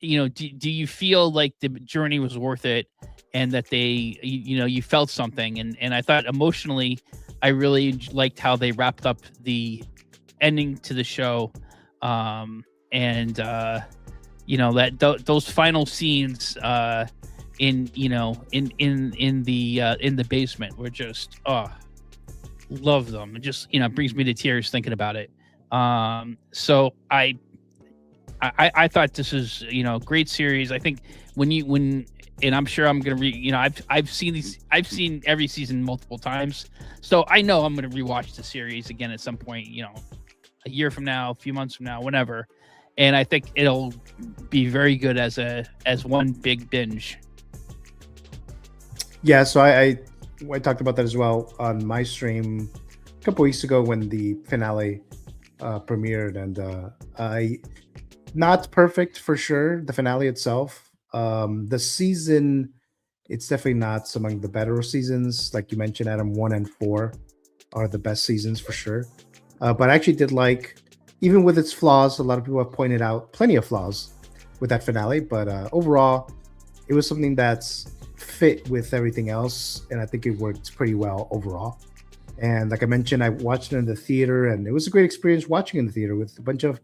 do you feel like the journey was worth it, and that they, you felt something, and I thought emotionally, I really liked how they wrapped up the ending to the show, those final scenes in the basement were just love them. It just brings me to tears thinking about it. So I thought this is great series. I think and I'm sure I'm gonna I've seen every season multiple times, so I know I'm gonna rewatch the series again at some point, a year from now, a few months from now, whenever, and I think it'll be very good as one big binge. Yeah, so I talked about that as well on my stream a couple weeks ago when the finale premiered, and I not perfect for sure, the finale itself. The season, it's definitely not among the better seasons. Like you mentioned, Adam, 1 and 4 are the best seasons for sure. But I actually did like, even with its flaws, a lot of people have pointed out plenty of flaws with that finale. But overall, it was something that's fit with everything else, and I think it worked pretty well overall. And like I mentioned, I watched it in the theater, and it was a great experience watching in the theater with a bunch of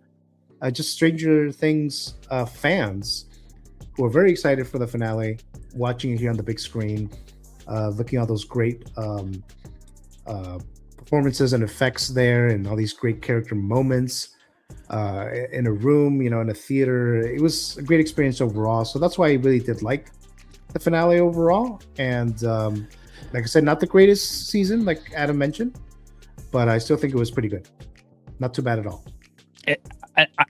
just Stranger Things fans who are very excited for the finale, watching it here on the big screen, looking at all those great performances and effects there, and all these great character moments in a room, in a theater. It was a great experience overall. So that's why I really did like the finale overall. And like I said, not the greatest season, like Adam mentioned, but I still think it was pretty good. Not too bad at all.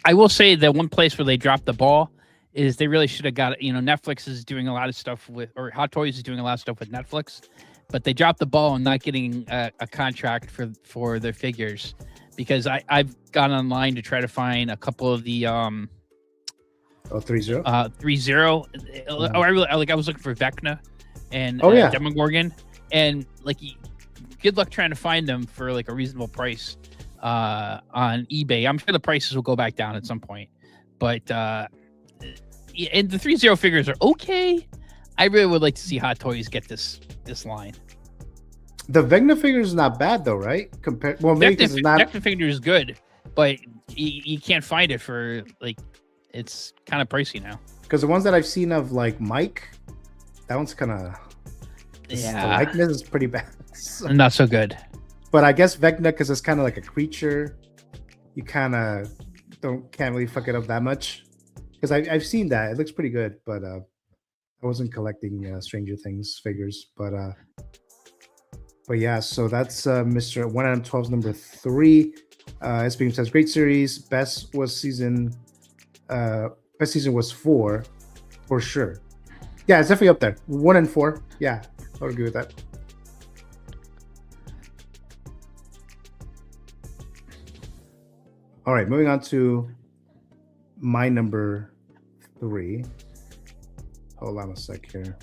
I will say that one place where they dropped the ball is they really should have got, Netflix is doing a lot of stuff or Hot Toys is doing a lot of stuff with Netflix, but they dropped the ball on not getting a contract for their figures, because I've gone online to try to find a couple of the 3-0. 3-0. I was looking for Vecna and Demogorgon, and good luck trying to find them for like a reasonable price on eBay. I'm sure the prices will go back down at some point, but and the 3-0 figures are okay. I really would like to see Hot Toys get this line. The Vecna figure is not bad though, right? Maybe because it's not. Vecna figure is good, but you can't find it for it's kind of pricey now. Because the ones that I've seen of Mike, that one's kind of the likeness is pretty bad. Not so good. But I guess Vecna, because it's kind of like a creature, you kind of can't really fuck it up that much. Because I've seen that, it looks pretty good, but I wasn't collecting Stranger Things figures, but yeah. So that's Mr. 1 out of 12's number 3. SBM says great series. Best season was 4 for sure. Yeah, it's definitely up there. 1 and 4. Yeah, I would agree with that. All right, moving on to my number 3. Hold on a sec here.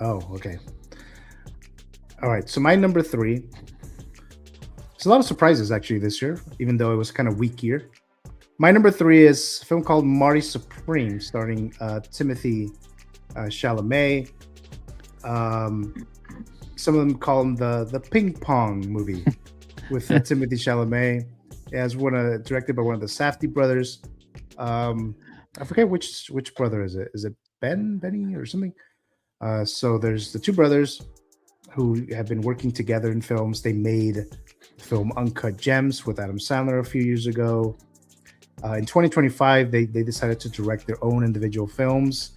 Oh, okay. All right, so my number 3. There's a lot of surprises actually this year, even though it was kind of weak year. My number 3 is a film called Marty Supreme, starring Timothy Chalamet. Some of them call him the ping pong movie with Timothy Chalamet. As directed by one of the Safdie brothers. I forget which brother is it. Is it Benny, or something? So there's the two brothers who have been working together in films. They made the film Uncut Gems with Adam Sandler a few years ago. In 2025, they decided to direct their own individual films.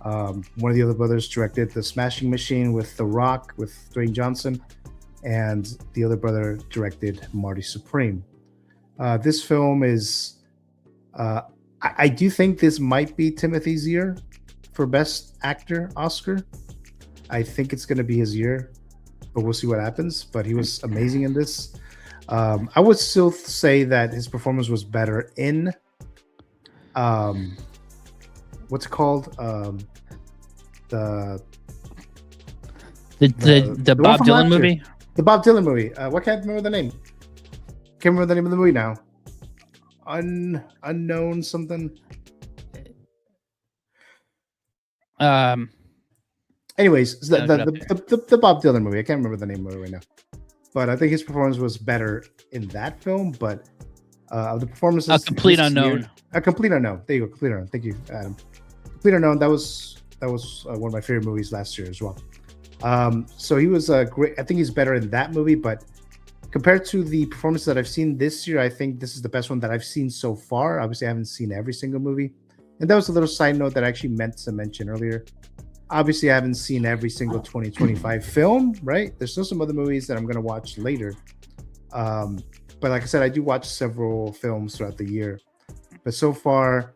One of the other brothers directed The Smashing Machine with The Rock, with Dwayne Johnson, and the other brother directed Marty Supreme. This film is, I do think this might be Timothy's year for Best Actor Oscar. I think it's going to be his year, but we'll see what happens. But he was amazing in this. I would still say that his performance was better in, what's it called? The Bob Dylan movie. The Bob Dylan movie. What can't remember the name? Can't remember the name of the movie now. Unknown something. Anyways, the Bob Dylan movie. I can't remember the name of it right now. But I think his performance was better in that film. But the performances, A Complete Unknown. A Complete Unknown. There you go. Complete Unknown. Thank you, Adam. Complete Unknown. That was one of my favorite movies last year as well. So he was great. I think he's better in that movie, but compared to the performances that I've seen this year, I think this is the best one that I've seen so far. Obviously, I haven't seen every single movie. And that was a little side note that I actually meant to mention earlier. Obviously, I haven't seen every single 2025 film, right? There's still some other movies that I'm going to watch later. But like I said, I do watch several films throughout the year. But so far,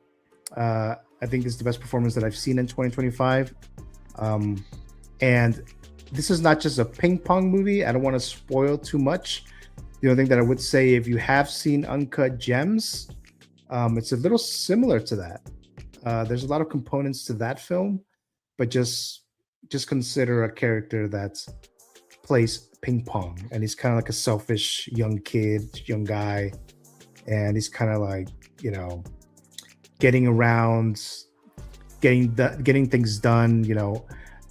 I think it's the best performance that I've seen in 2025. And this is not just a ping pong movie. I don't want to spoil too much. The only thing that I would say, if you have seen Uncut Gems, it's a little similar to that. There's a lot of components to that film, but just consider a character that plays ping pong, and he's kind of like a selfish young guy, and he's kind of like, getting around, getting things done,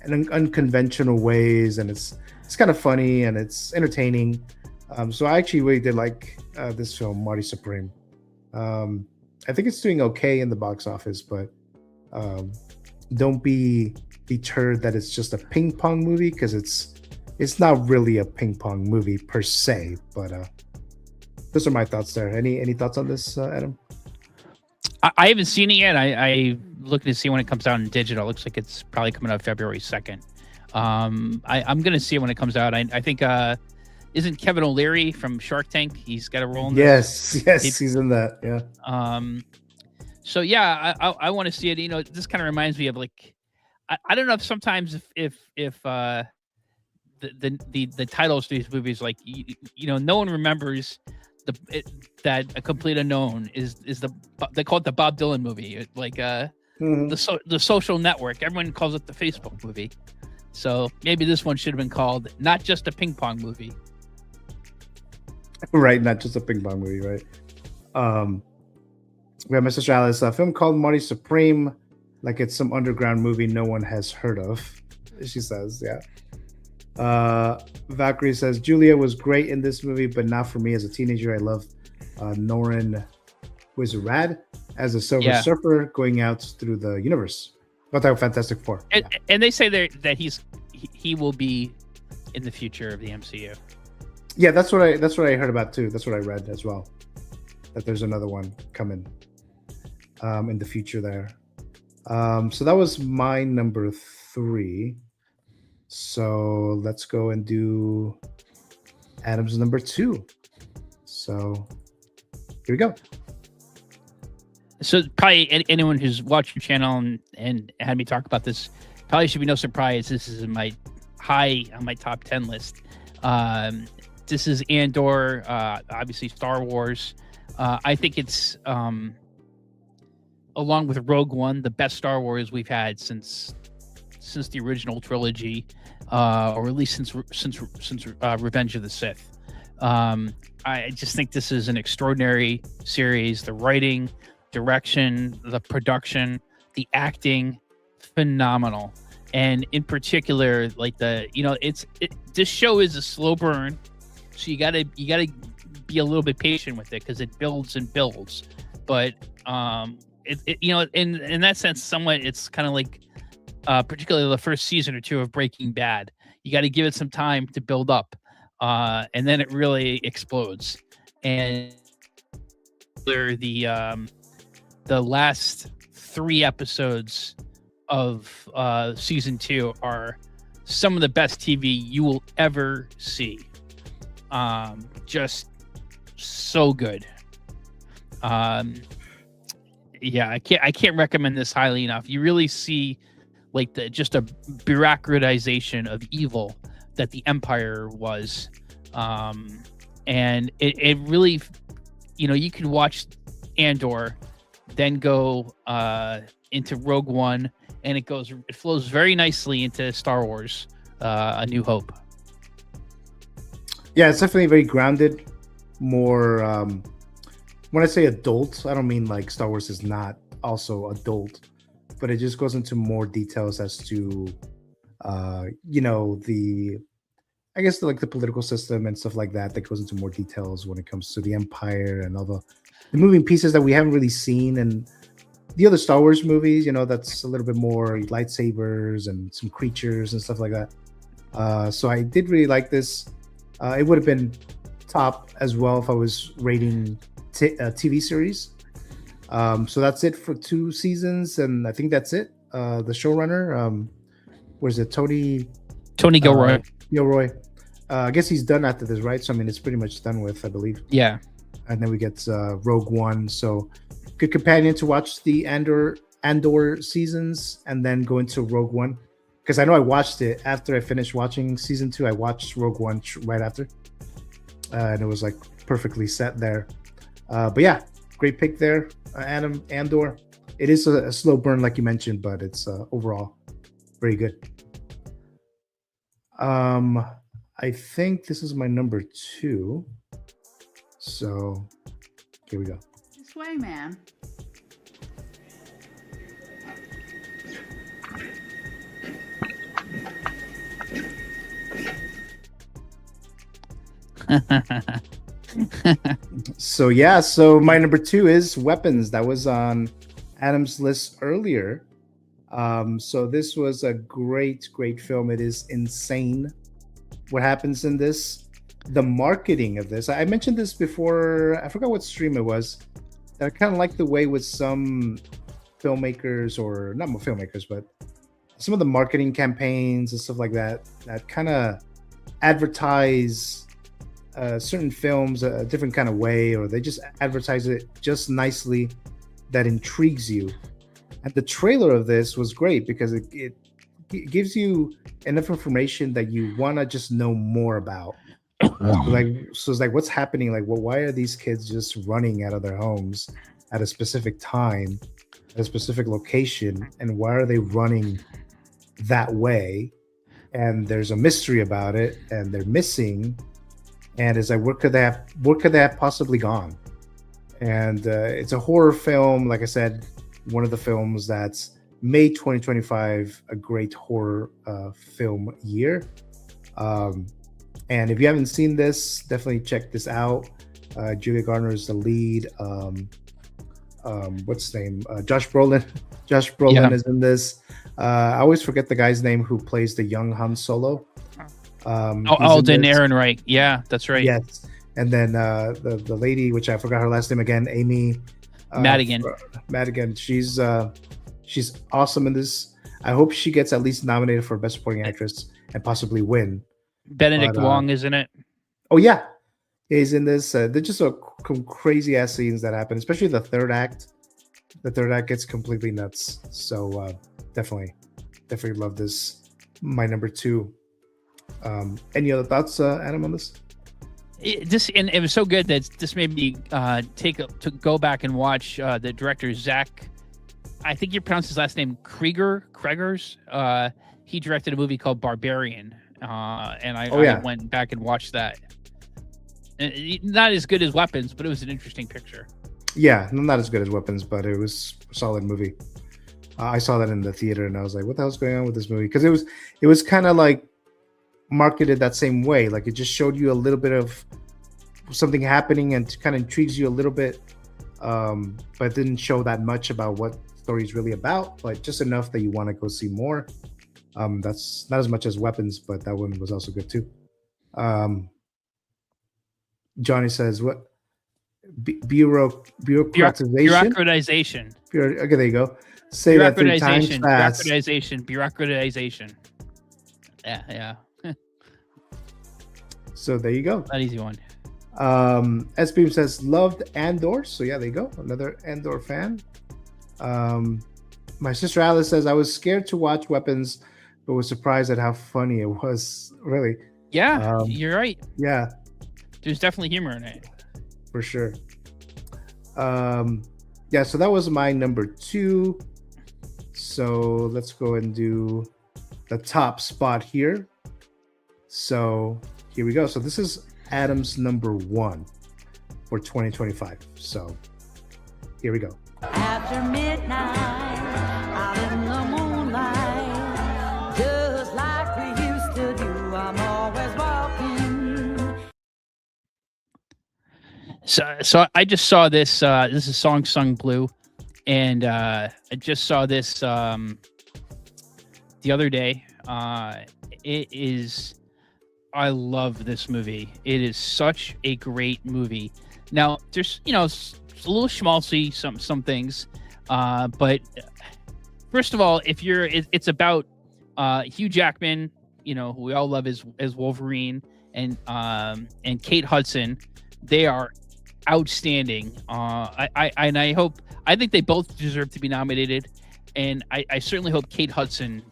in unconventional ways, and it's kind of funny and it's entertaining. So I actually really did like this film, Marty Supreme. I think it's doing okay in the box office, but don't be deterred that it's just a ping pong movie, because it's not really a ping pong movie per se. But those are my thoughts there. Any thoughts on this, Adam? I haven't seen it yet. I looking to see when it comes out in digital. It looks like it's probably coming out February 2nd. I'm going to see it when it comes out. I think isn't Kevin O'Leary from Shark Tank? He's got a role in this. Yes, he's in that. Yeah. So yeah, I want to see it. This kind of reminds me of, like, I don't know if sometimes if the titles to these movies, like, no one remembers that A Complete Unknown is they call it the Bob Dylan movie, like the Social Network. Everyone calls it the Facebook movie. So maybe this one should have been called Not Just a Ping Pong Movie. Right, not just a ping pong movie, right? We have Mr. Alice, a film called Marty Supreme, like it's some underground movie no one has heard of, she says. Yeah. Valkyrie says, Julia was great in this movie, but not for me as a teenager. I love Norin Wizarad as a Silver Surfer going out through the universe. What that Fantastic Four. And they say that he will be in the future of the MCU. Yeah, that's what I heard about too. That's what I read as well. That there's another one coming in the future there. So that was my number 3. So let's go and do Adam's number 2. So here we go. So probably anyone who's watched your channel and had me talk about this probably should be no surprise. This is in my high on my top 10 list. This is Andor, obviously Star Wars. I think it's along with Rogue One, the best Star Wars we've had since the original trilogy, or at least since Revenge of the Sith. I just think this is an extraordinary series. The writing, direction, the production, the acting, phenomenal. And in particular, like this show is a slow burn, so you gotta be a little bit patient with it because it builds and builds. But in that sense, somewhat it's kind of like particularly the first season or two of Breaking Bad. You got to give it some time to build up, and then it really explodes. And the last 3 episodes of season 2 are some of the best TV you will ever see. Just so good. Yeah, I can't recommend this highly enough. You really see like just a bureaucratization of evil that the Empire was, and it really, you can watch Andor, then go into Rogue One, and it flows very nicely into Star Wars, A New Hope. Yeah, it's definitely very grounded. More, when I say adult, I don't mean like Star Wars is not also adult, but it just goes into more details as to, the political system and stuff like that. That goes into more details when it comes to the Empire and all the moving pieces that we haven't really seen. And the other Star Wars movies, that's a little bit more lightsabers and some creatures and stuff like that. So I did really like this. It would have been top as well if I was rating TV series. So that's it for 2 seasons, and I think that's it. The showrunner, what is it, Tony Gilroy. Gilroy. I guess he's done after this, right? So I mean, it's pretty much done with, I believe. Yeah. And then we get Rogue One. So good companion to watch the Andor seasons and then go into Rogue One, because I know I watched it after I finished watching season 2. I watched Rogue One right after, and it was like perfectly set there. But yeah, great pick there, Andor. It is a slow burn, like you mentioned, but it's overall very good. I think this is my number 2. So here we go. This way, man. So my number 2 is Weapons. That was on Adam's list earlier. So this was a great film. It is insane what happens in this. The marketing of this, I mentioned this before, I forgot what stream it was, that I kind of like the way with some filmmakers, or not more filmmakers, but some of the marketing campaigns and stuff like that kind of advertise certain films a different kind of way, or they just advertise it just nicely that intrigues you. And the trailer of this was great because it gives you enough information that you want to just know more about. So it's like, what's happening? Like, well, why are these kids just running out of their homes at a specific time, at a specific location, and why are they running that way? And there's a mystery about it, and they're missing. And it's like, where could they have possibly gone? And it's a horror film. Like I said, one of the films that's made 2025 a great horror film year. And if you haven't seen this, definitely check this out. Julia Garner is the lead. What's his name? Josh Brolin. Josh Brolin is in this. I always forget the guy's name who plays the young Han Solo. Alden Ehrenreich. Yeah, that's right. Yes. And then the lady, which I forgot her last name again, Amy Madigan. Madigan. She's awesome in this. I hope she gets at least nominated for Best Supporting Actress and possibly win. Benedict Wong is in it. Oh yeah, he's in this. There's just crazy ass scenes that happen, especially the third act. The third act gets completely nuts. So definitely love this. My number 2. Any other thoughts, Adam, on this? It was so good that this made me to go back and watch the director Zach. I think you pronounce his last name Kregers. He directed a movie called Barbarian, and I went back and watched that. Not as good as Weapons, but it was an interesting picture. Yeah, not as good as Weapons, but it was a solid movie. I saw that in the theater, and I was like, "What the hell's going on with this movie?" Because it was kind of like marketed that same way. Like it just showed you a little bit of something happening and kind of intrigues you a little bit, but didn't show that much about what the story is really about, but just enough that you want to go see more. That's not as much as Weapons, but that one was also good too. Johnny says, "What bureaucratization? Bureaucratization. Okay, there you go. Say that 3 times fast. Bureaucratization. Yeah. So there you go. That easy one. S-Beam says loved Andor. So yeah, there you go. Another Andor fan. My sister Alice says I was scared to watch Weapons, but was surprised at how funny it was. Really? Yeah, you're right. Yeah, there's definitely humor in it. For sure. Yeah, so that was my number 2. So let's go and do the top spot here. So here we go. So this is Adam's number 1 for 2025. So here we go. After midnight, out in the moonlight, just like we used to do, I'm always walking. So I just saw this. This is Song Sung Blue, and I just saw this the other day. It is. I love this movie. It is such a great movie. Now, there's it's a little schmaltzy some things, but first of all, if you're, it's about Hugh Jackman, who we all love as Wolverine, and Kate Hudson. They are outstanding. I think they both deserve to be nominated, and I certainly hope Kate Hudson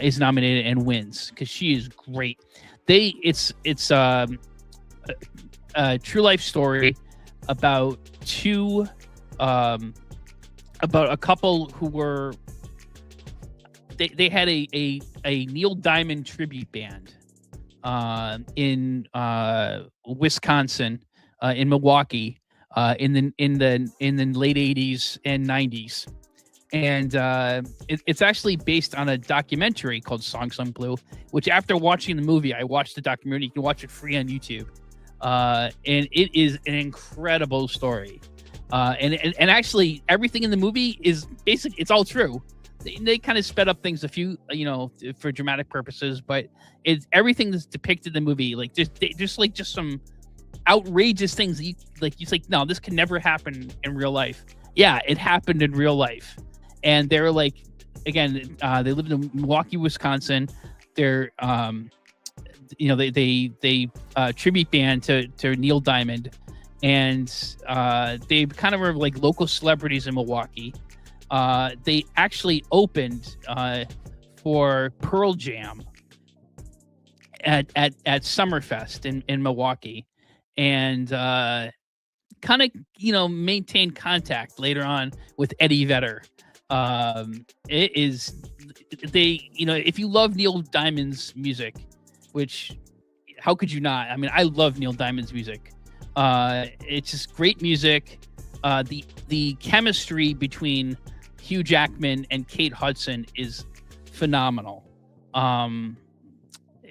is nominated and wins, because she is great. It's a true life story about about a couple who were they had a Neil Diamond tribute band in Wisconsin, in Milwaukee, in the late 80s and 90s. And it's actually based on a documentary called Song Sung Blue, which after watching the movie, I watched the documentary. You can watch it free on YouTube. And it is an incredible story. And actually everything in the movie is basically, it's all true. They kind of sped up things a few, for dramatic purposes, but it's everything that's depicted in the movie. Like just some outrageous things that you think, no, this can never happen in real life. Yeah, it happened in real life. And they're like, again, they lived in Milwaukee, Wisconsin. They're, they tribute band to Neil Diamond, and they kind of were like local celebrities in Milwaukee. They actually opened for Pearl Jam at Summerfest in Milwaukee, and kind of maintained contact later on with Eddie Vedder. It is if you love Neil Diamond's music, which how could you not? I mean, I love Neil Diamond's music. It's just great music. The chemistry between Hugh Jackman and Kate Hudson is phenomenal.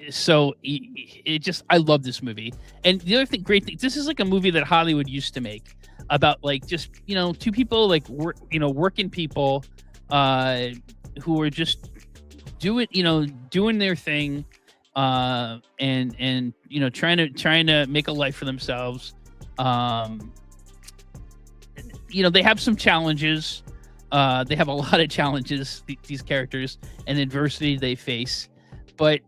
So I love this movie. And the other great thing, this is like a movie that Hollywood used to make about like just two people like working people who are just doing their thing, and trying to make a life for themselves. They have some challenges. They have a lot of challenges, these characters, and adversity they face. But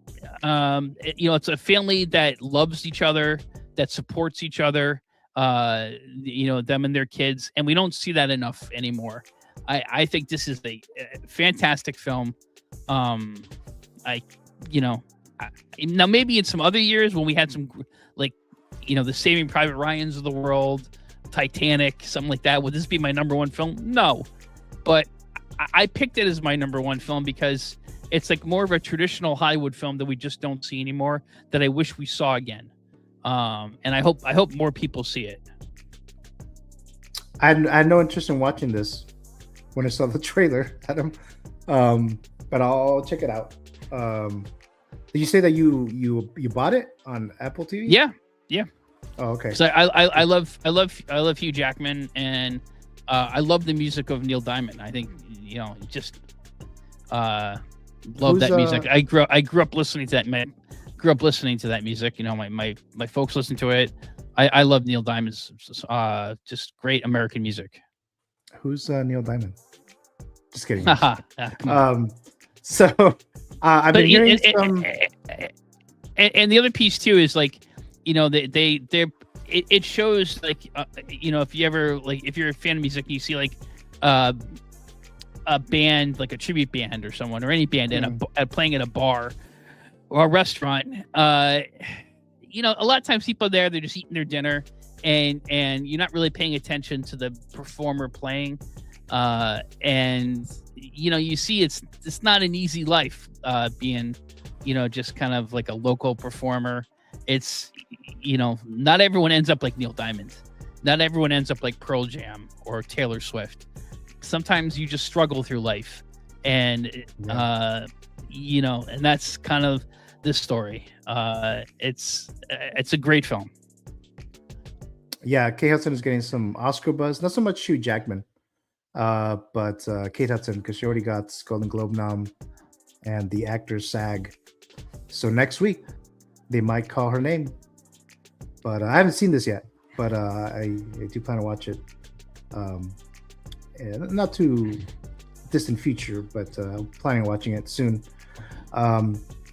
it's a family that loves each other, that supports each other, them and their kids, and we don't see that enough anymore. I think this is a fantastic film. Now maybe in some other years when we had some the Saving Private Ryans of the world, Titanic, something like that, would this be my number 1 film? No, but I picked it as my number 1 film because it's like more of a traditional Hollywood film that we just don't see anymore, that I wish we saw again. And I hope more people see it. I had no interest in watching this when I saw the trailer, Adam. But I'll check it out. Did you say that you bought it on Apple TV? Yeah. Oh, okay. So I love Hugh Jackman, and I love the music of Neil Diamond. I think just love that music. I grew up listening to that. Grew up listening to that music. My folks listen to it. I love Neil Diamond's just great American music. Who's Neil Diamond? Just kidding. Come on. So I've been hearing some. And the other piece too is like, it shows like, if you ever if you're a fan of music, you see like a band, like a tribute band or someone or any band playing at a bar or a restaurant. A lot of times people are there, they're just eating their dinner, and you're not really paying attention to the performer playing. And you see it's not an easy life being just kind of like a local performer. It's not everyone ends up like Neil Diamond, not everyone ends up like Pearl Jam or Taylor Swift. Sometimes you just struggle through life, and and that's kind of this story. It's a great film. Yeah, Kate Hudson is getting some Oscar buzz. Not so much Hugh Jackman, but Kate Hudson, because she already got Golden Globe nom and the Actors SAG. So next week they might call her name. But I haven't seen this yet. But I do plan to watch it. And not too distant future, but planning on watching it soon.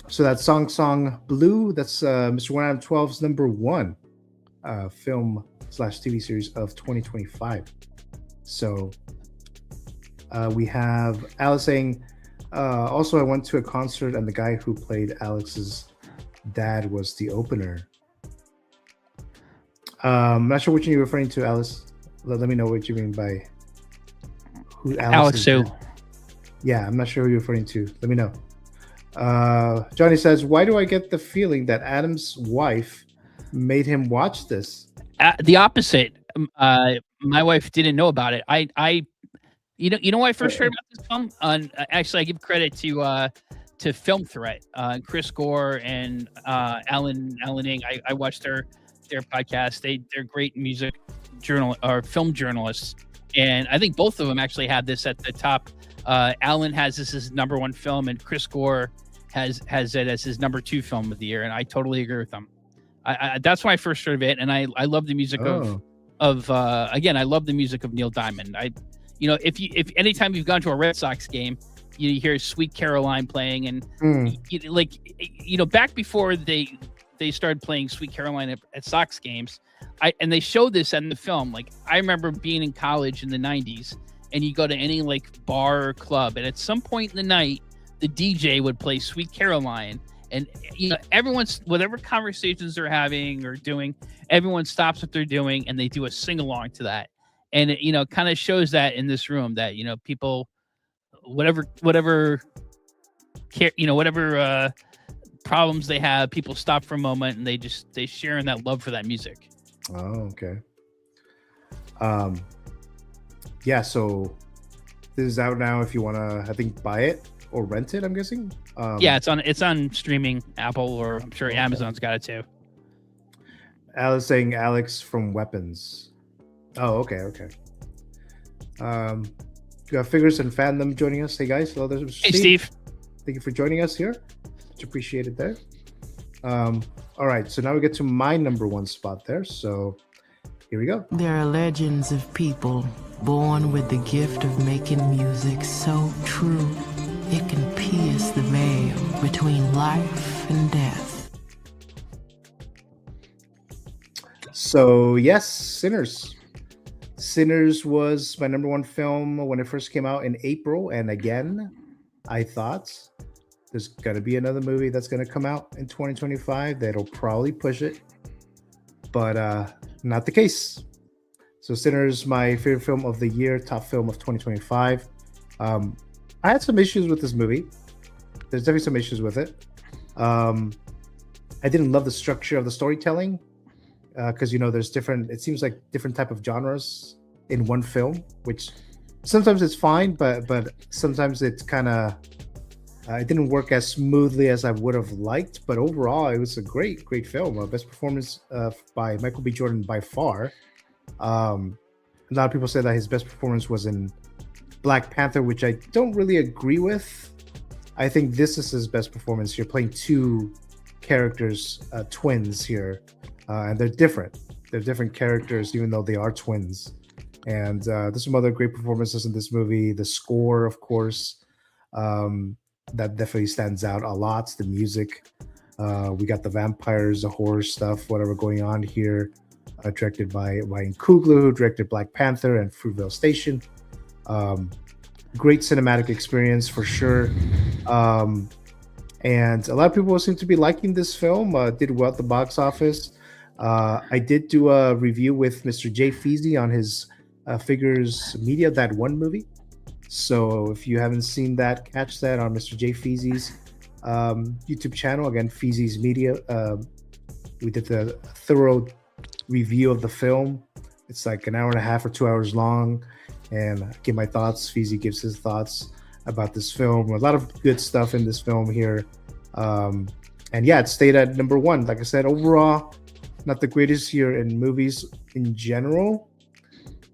So that's Song Blue. That's Mr. 1 out of 12's number 1 film / TV series of 2025. So we have Alice saying, also I went to a concert and the guy who played Alex's dad was the opener. I'm not sure which one you're referring to, Alice. Let me know what you mean by who Alex Sue. Yeah, I'm not sure who you're referring to. Let me know. Johnny says, why do I get the feeling that Adam's wife made him watch this? The opposite. My wife didn't know about it. You know why I first heard about this film? Actually, I give credit to Film Threat, Chris Gore and Alan Ng. I watched their podcast. They're great music film journalists, and I think both of them actually have this at the top. Alan has this as his number 1 film, and Chris Gore has it as his number 2 film of the year, and I totally agree with them. That's when I first heard of it, and I love the music of again, I love the music of Neil Diamond. If anytime you've gone to a Red Sox game, you hear Sweet Caroline playing, and back before they started playing Sweet Caroline at Sox games, and they showed this in the film. Like, I remember being in college in the 90s, and you go to any like bar or club, and at some point in the night, the DJ would play Sweet Caroline, and everyone's, whatever conversations they're having or doing, everyone stops what they're doing and they do a sing along to that. And it kind of shows that in this room that people, whatever problems they have, people stop for a moment and they share in that love for that music. Oh, okay. Yeah, so this is out now if you want to, I think, buy it or rent it, I'm guessing. Yeah, it's on streaming, Apple, or I'm sure Amazon's got it too. Alice saying Alex from Weapons. Oh, okay. We got Figures and Fandom joining us. Hey guys, hello, there's Hey Steve. Thank you for joining us here. Much appreciated there. All right, so now we get to my number 1 spot there. So here we go. There are legends of people born with the gift of making music so true it can pierce the veil between life and death. So yes, Sinners. Sinners was my number 1 film when it first came out in April, and again, I thought there's gonna be another movie that's gonna come out in 2025 that'll probably push it, but not the case. So Sinners, my favorite film of the year, top film of 2025. I had some issues with this movie. There's definitely some issues with it. I didn't love the structure of the storytelling. because there's different. It seems like different type of genres in one film, which sometimes it's fine, but sometimes it's kind of it didn't work as smoothly as I would have liked. But overall, it was a great film. Best performance by Michael B. Jordan by far. A lot of people say that his best performance was in Black Panther, which I don't really agree with. I think this is his best performance. You're playing two characters, twins here, and they're different. They're different characters, even though they are twins. And there's some other great performances in this movie. The score, of course, that definitely stands out a lot. The music, we got the vampires, the horror stuff, whatever going on here. Directed by Ryan Coogler, who directed Black Panther and Fruitvale Station. Great cinematic experience for sure. And a lot of people seem to be liking this film. Did well at the box office. I did do a review with Mr. Jay Feasy on his Figures Media, That One movie. So if you haven't seen that, catch that on Mr. Jay Feasy's YouTube channel. Again, Feasy's Media. We did a thorough review of the film. It's like an hour and a half or 2 hours long, and I give my thoughts. Feasy gives his thoughts about this film. A lot of good stuff in this film here, and yeah, it stayed at number one. Like I said, overall, not the greatest year in movies in general,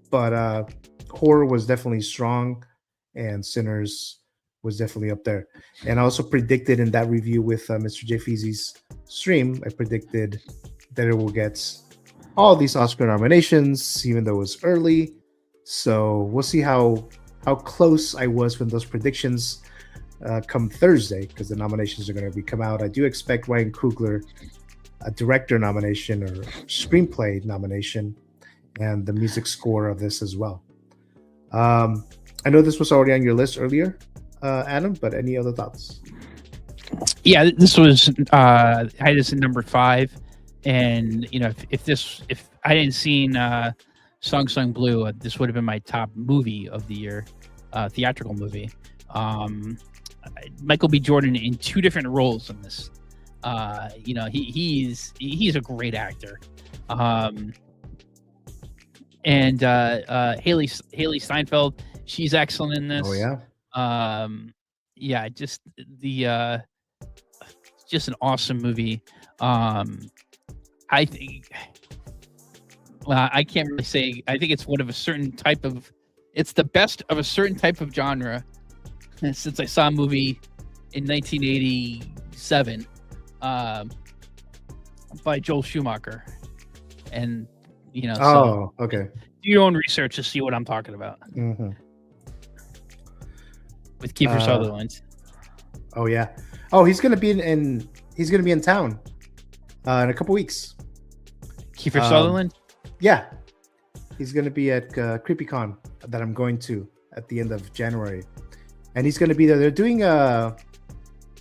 but horror was definitely strong, and Sinners was definitely up there. And I also predicted in that review with Mr. J. Feasy's stream, I predicted that it will get all these Oscar nominations, even though it was early. So we'll see how close I was when those predictions come Thursday, because the nominations are going to come out. I do expect Ryan Coogler a director nomination or screenplay nomination, and the music score of this as well. I know this was already on your list earlier, Adam, but any other thoughts? Yeah, this was I had this at number 5. And if I hadn't seen Song Sung Blue, this would have been my top movie of the year, theatrical movie. Michael B. Jordan in 2 different roles in this. He's a great actor. And Haley Steinfeld, she's excellent in this. Oh yeah. Yeah, just an awesome movie. I think, well, I can't really say. I think it's one of a certain type of. It's the best of a certain type of genre. Since I saw a movie in 1987 by Joel Schumacher, and okay. Do your own research to see what I'm talking about. Mm-hmm. With Kiefer Sutherland. Oh yeah. Oh, he's gonna be in. He's gonna be in town in a couple weeks. Kiefer Sutherland? Yeah. He's going to be at CreepyCon that I'm going to at the end of January. And he's going to be there. They're doing a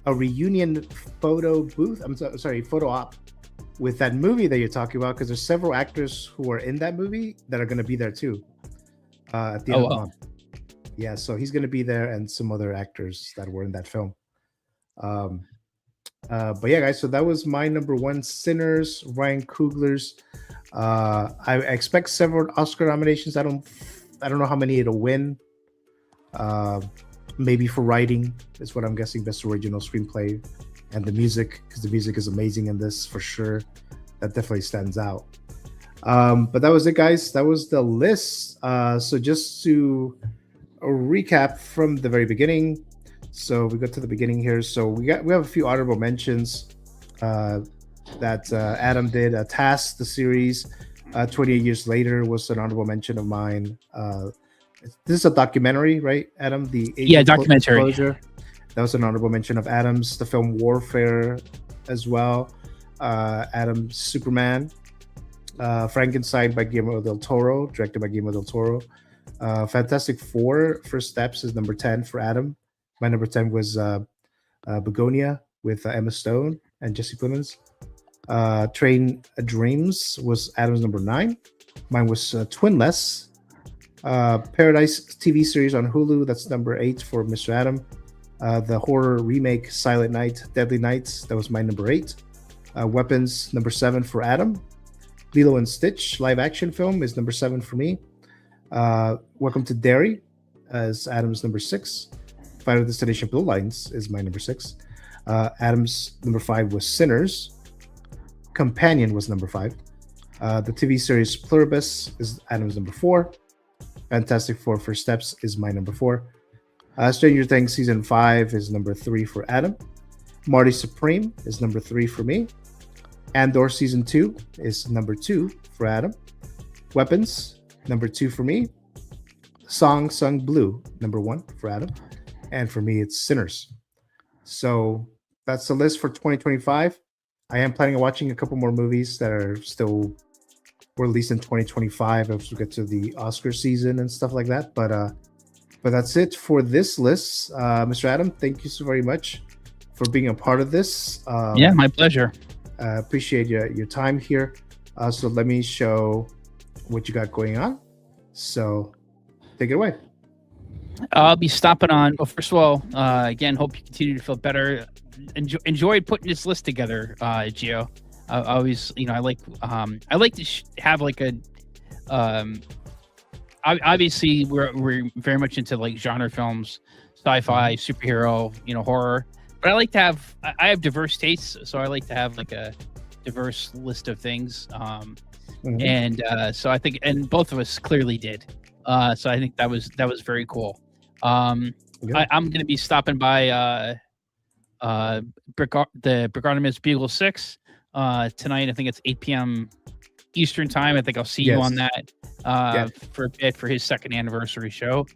reunion photo booth. Photo op with that movie that you're talking about, because there's several actors who are in that movie that are going to be there too at the end of the month. Yeah, so he's going to be there, and some other actors that were in that film. But yeah, guys, so that was my number 1, Sinners, Ryan Coogler's. I expect several Oscar nominations. I don't know how many it'll win. Maybe for writing is what I'm guessing, best original screenplay, and the music, because the music is amazing in this for sure. That definitely stands out. But that was it, guys. That was the list. So just to recap from the very beginning. So we go to the beginning here. So we have a few honorable mentions that Adam did. Task, the series, 28 years later, was an honorable mention of mine. This is a documentary, right, Adam? Documentary. Closure. That was an honorable mention of Adam's. The film Warfare as well. Adam's Superman. Frankenstein by Guillermo del Toro, directed by Guillermo del Toro. Fantastic Four, First Steps is number 10 for Adam. My number 10 was Begonia with Emma Stone and Jesse Plemons. Train Dreams was Adam's number 9. Mine was Twinless. Paradise TV series on Hulu, that's number 8 for Mr. Adam. The horror remake Silent Night, Deadly Nights, that was my number 8. Weapons, number 7 for Adam. Lilo and Stitch live action film is number 7 for me. Welcome to Derry as Adam's number 6. Final Destination Blue Lines is my number 6. Adam's number 5 was Sinners. Companion was number 5. The TV series Pluribus is Adam's number 4. Fantastic Four First Steps is my number 4. Stranger Things Season 5 is number 3 for Adam. Marty Supreme is number 3 for me. Andor Season 2 is number 2 for Adam. Weapons, number 2 for me. Song Sung Blue, number 1 for Adam. And for me, it's Sinners. So that's the list for 2025. I am planning on watching a couple more movies that are still released in 2025 as we get to the Oscar season and stuff like that. But that's it for this list. Mr. Adam, thank you so very much for being a part of this. Yeah, my pleasure. Appreciate your time here. So let me show what you got going on. So take it away. I'll be stopping on. Well, first of all, again, hope you continue to feel better. Enjoyed putting this list together, Gio. I always, I like to have like a. Obviously, we're very much into like genre films, sci-fi, superhero, horror. But I like to have. I have diverse tastes, so I like to have like a diverse list of things. And so I think, and both of us clearly did. So I think that was very cool. I'm going to be stopping by the ARTEMIS Bugle 6 tonight. I think it's 8 p.m. Eastern time. I think I'll see you on that for a bit for his second anniversary show.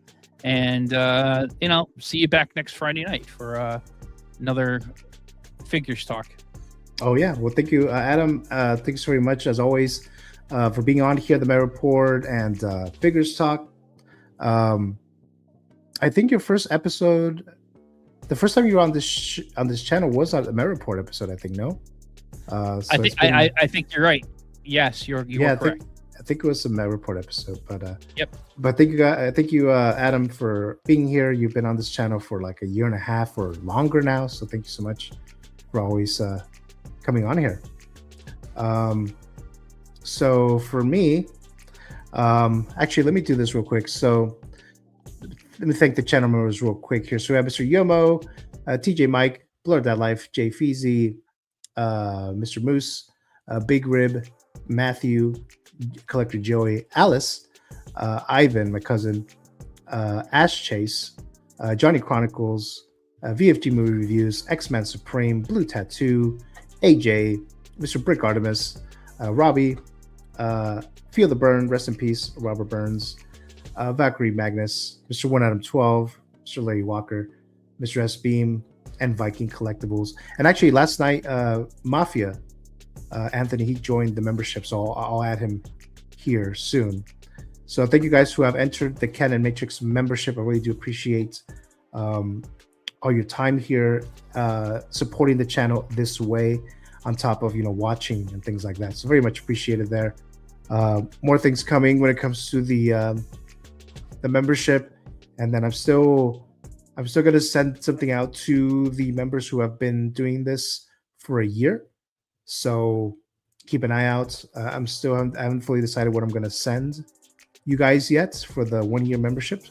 And, see you back next Friday night for another figures talk. Oh, yeah. Well, thank you, Adam. Thanks very much, as always, for being on here, the Met Report and Figures Talk. I think your first episode, the first time you were on this channel was on the Met Report episode, I think, no? I think you're right. Yes, you are correct. I think it was a Met Report episode, but yep. But thank you, Adam, for being here. You've been on this channel for like a year and a half or longer now, so thank you so much for always coming on here. So for me, actually, let me do this real quick. So let me thank the channel members real quick here. So we have Mr. Yomo, TJ Mike, Blur That Life, Jay Feezy, Mr. Moose, Big Rib, Matthew, Collector Joey, Alice, Ivan, my cousin, Ash Chase, Johnny Chronicles, VFG Movie Reviews, X-Man Supreme, Blue Tattoo, AJ, Mr. Brick Artemis, Robbie, Feel the Burn, rest in peace, Robert Burns, Valkyrie Magnus, Mr. One Adam 12, Mr. Larry Walker, Mr. S Beam, and Viking Collectibles. And actually, last night, Mafia, Anthony, he joined the membership, so I'll add him here soon. So thank you guys who have entered the Canon Matrix membership. I really do appreciate all your time here, supporting the channel this way, on top of watching and things like that. So very much appreciated there. More things coming when it comes to the membership, and then I'm still going to send something out to the members who have been doing this for a year. So keep an eye out. I haven't fully decided what I'm going to send you guys yet for the 1-year membership,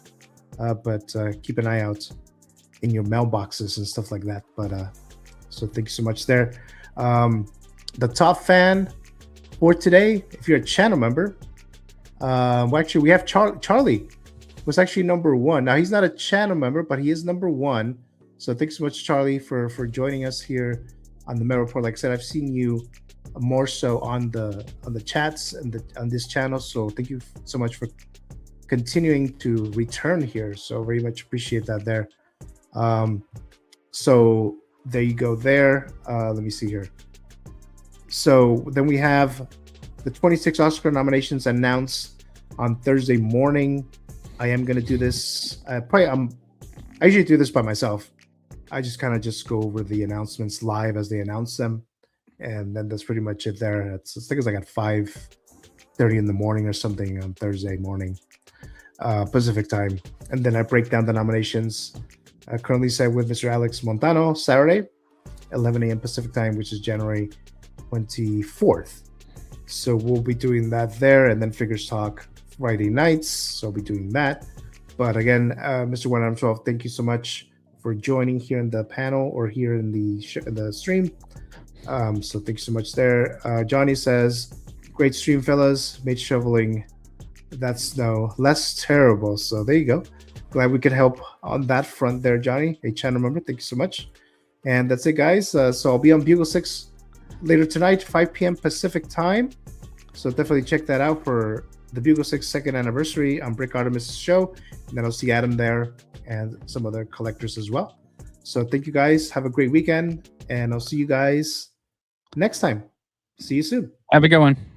but keep an eye out in your mailboxes and stuff like that. But so thank you so much there. The top fan for today, if you're a channel member, actually we have Charlie was actually number 1. Now he's not a channel member, but he is number 1. So thanks so much, Charlie, for joining us here on the Met Report. Like I said, I've seen you more so on the chats and on this channel. So thank you so much for continuing to return here. So very much appreciate that there. So there you go there. Let me see here. So then we have the 26 Oscar nominations announced on Thursday morning. I am going to do this. I usually do this by myself. I just kind of go over the announcements live as they announce them. And then that's pretty much it there. I think it's like at 5:30 in the morning or something on Thursday morning, Pacific time. And then I break down the nominations. Currently set with Mr. Alex Montano, Saturday, 11 a.m. Pacific time, which is January 24th. So we'll be doing that there, and then Figures Talk Friday nights. So I'll be doing that. But again, Mr. 112, thank you so much for joining here in the panel or here in the stream. So thank you so much there. Johnny says, great stream, fellas. Made shoveling that snow less terrible. So there you go. Glad we could help on that front there, Johnny, a channel member. Thank you so much. And that's it, guys. So I'll be on Bugle 6 later tonight, 5 p.m. Pacific time. So definitely check that out for the Bugle 6 second anniversary on Brick ARTEMIS show. And then I'll see Adam there and some other collectors as well. So thank you, guys. Have a great weekend. And I'll see you guys next time. See you soon. Have a good one.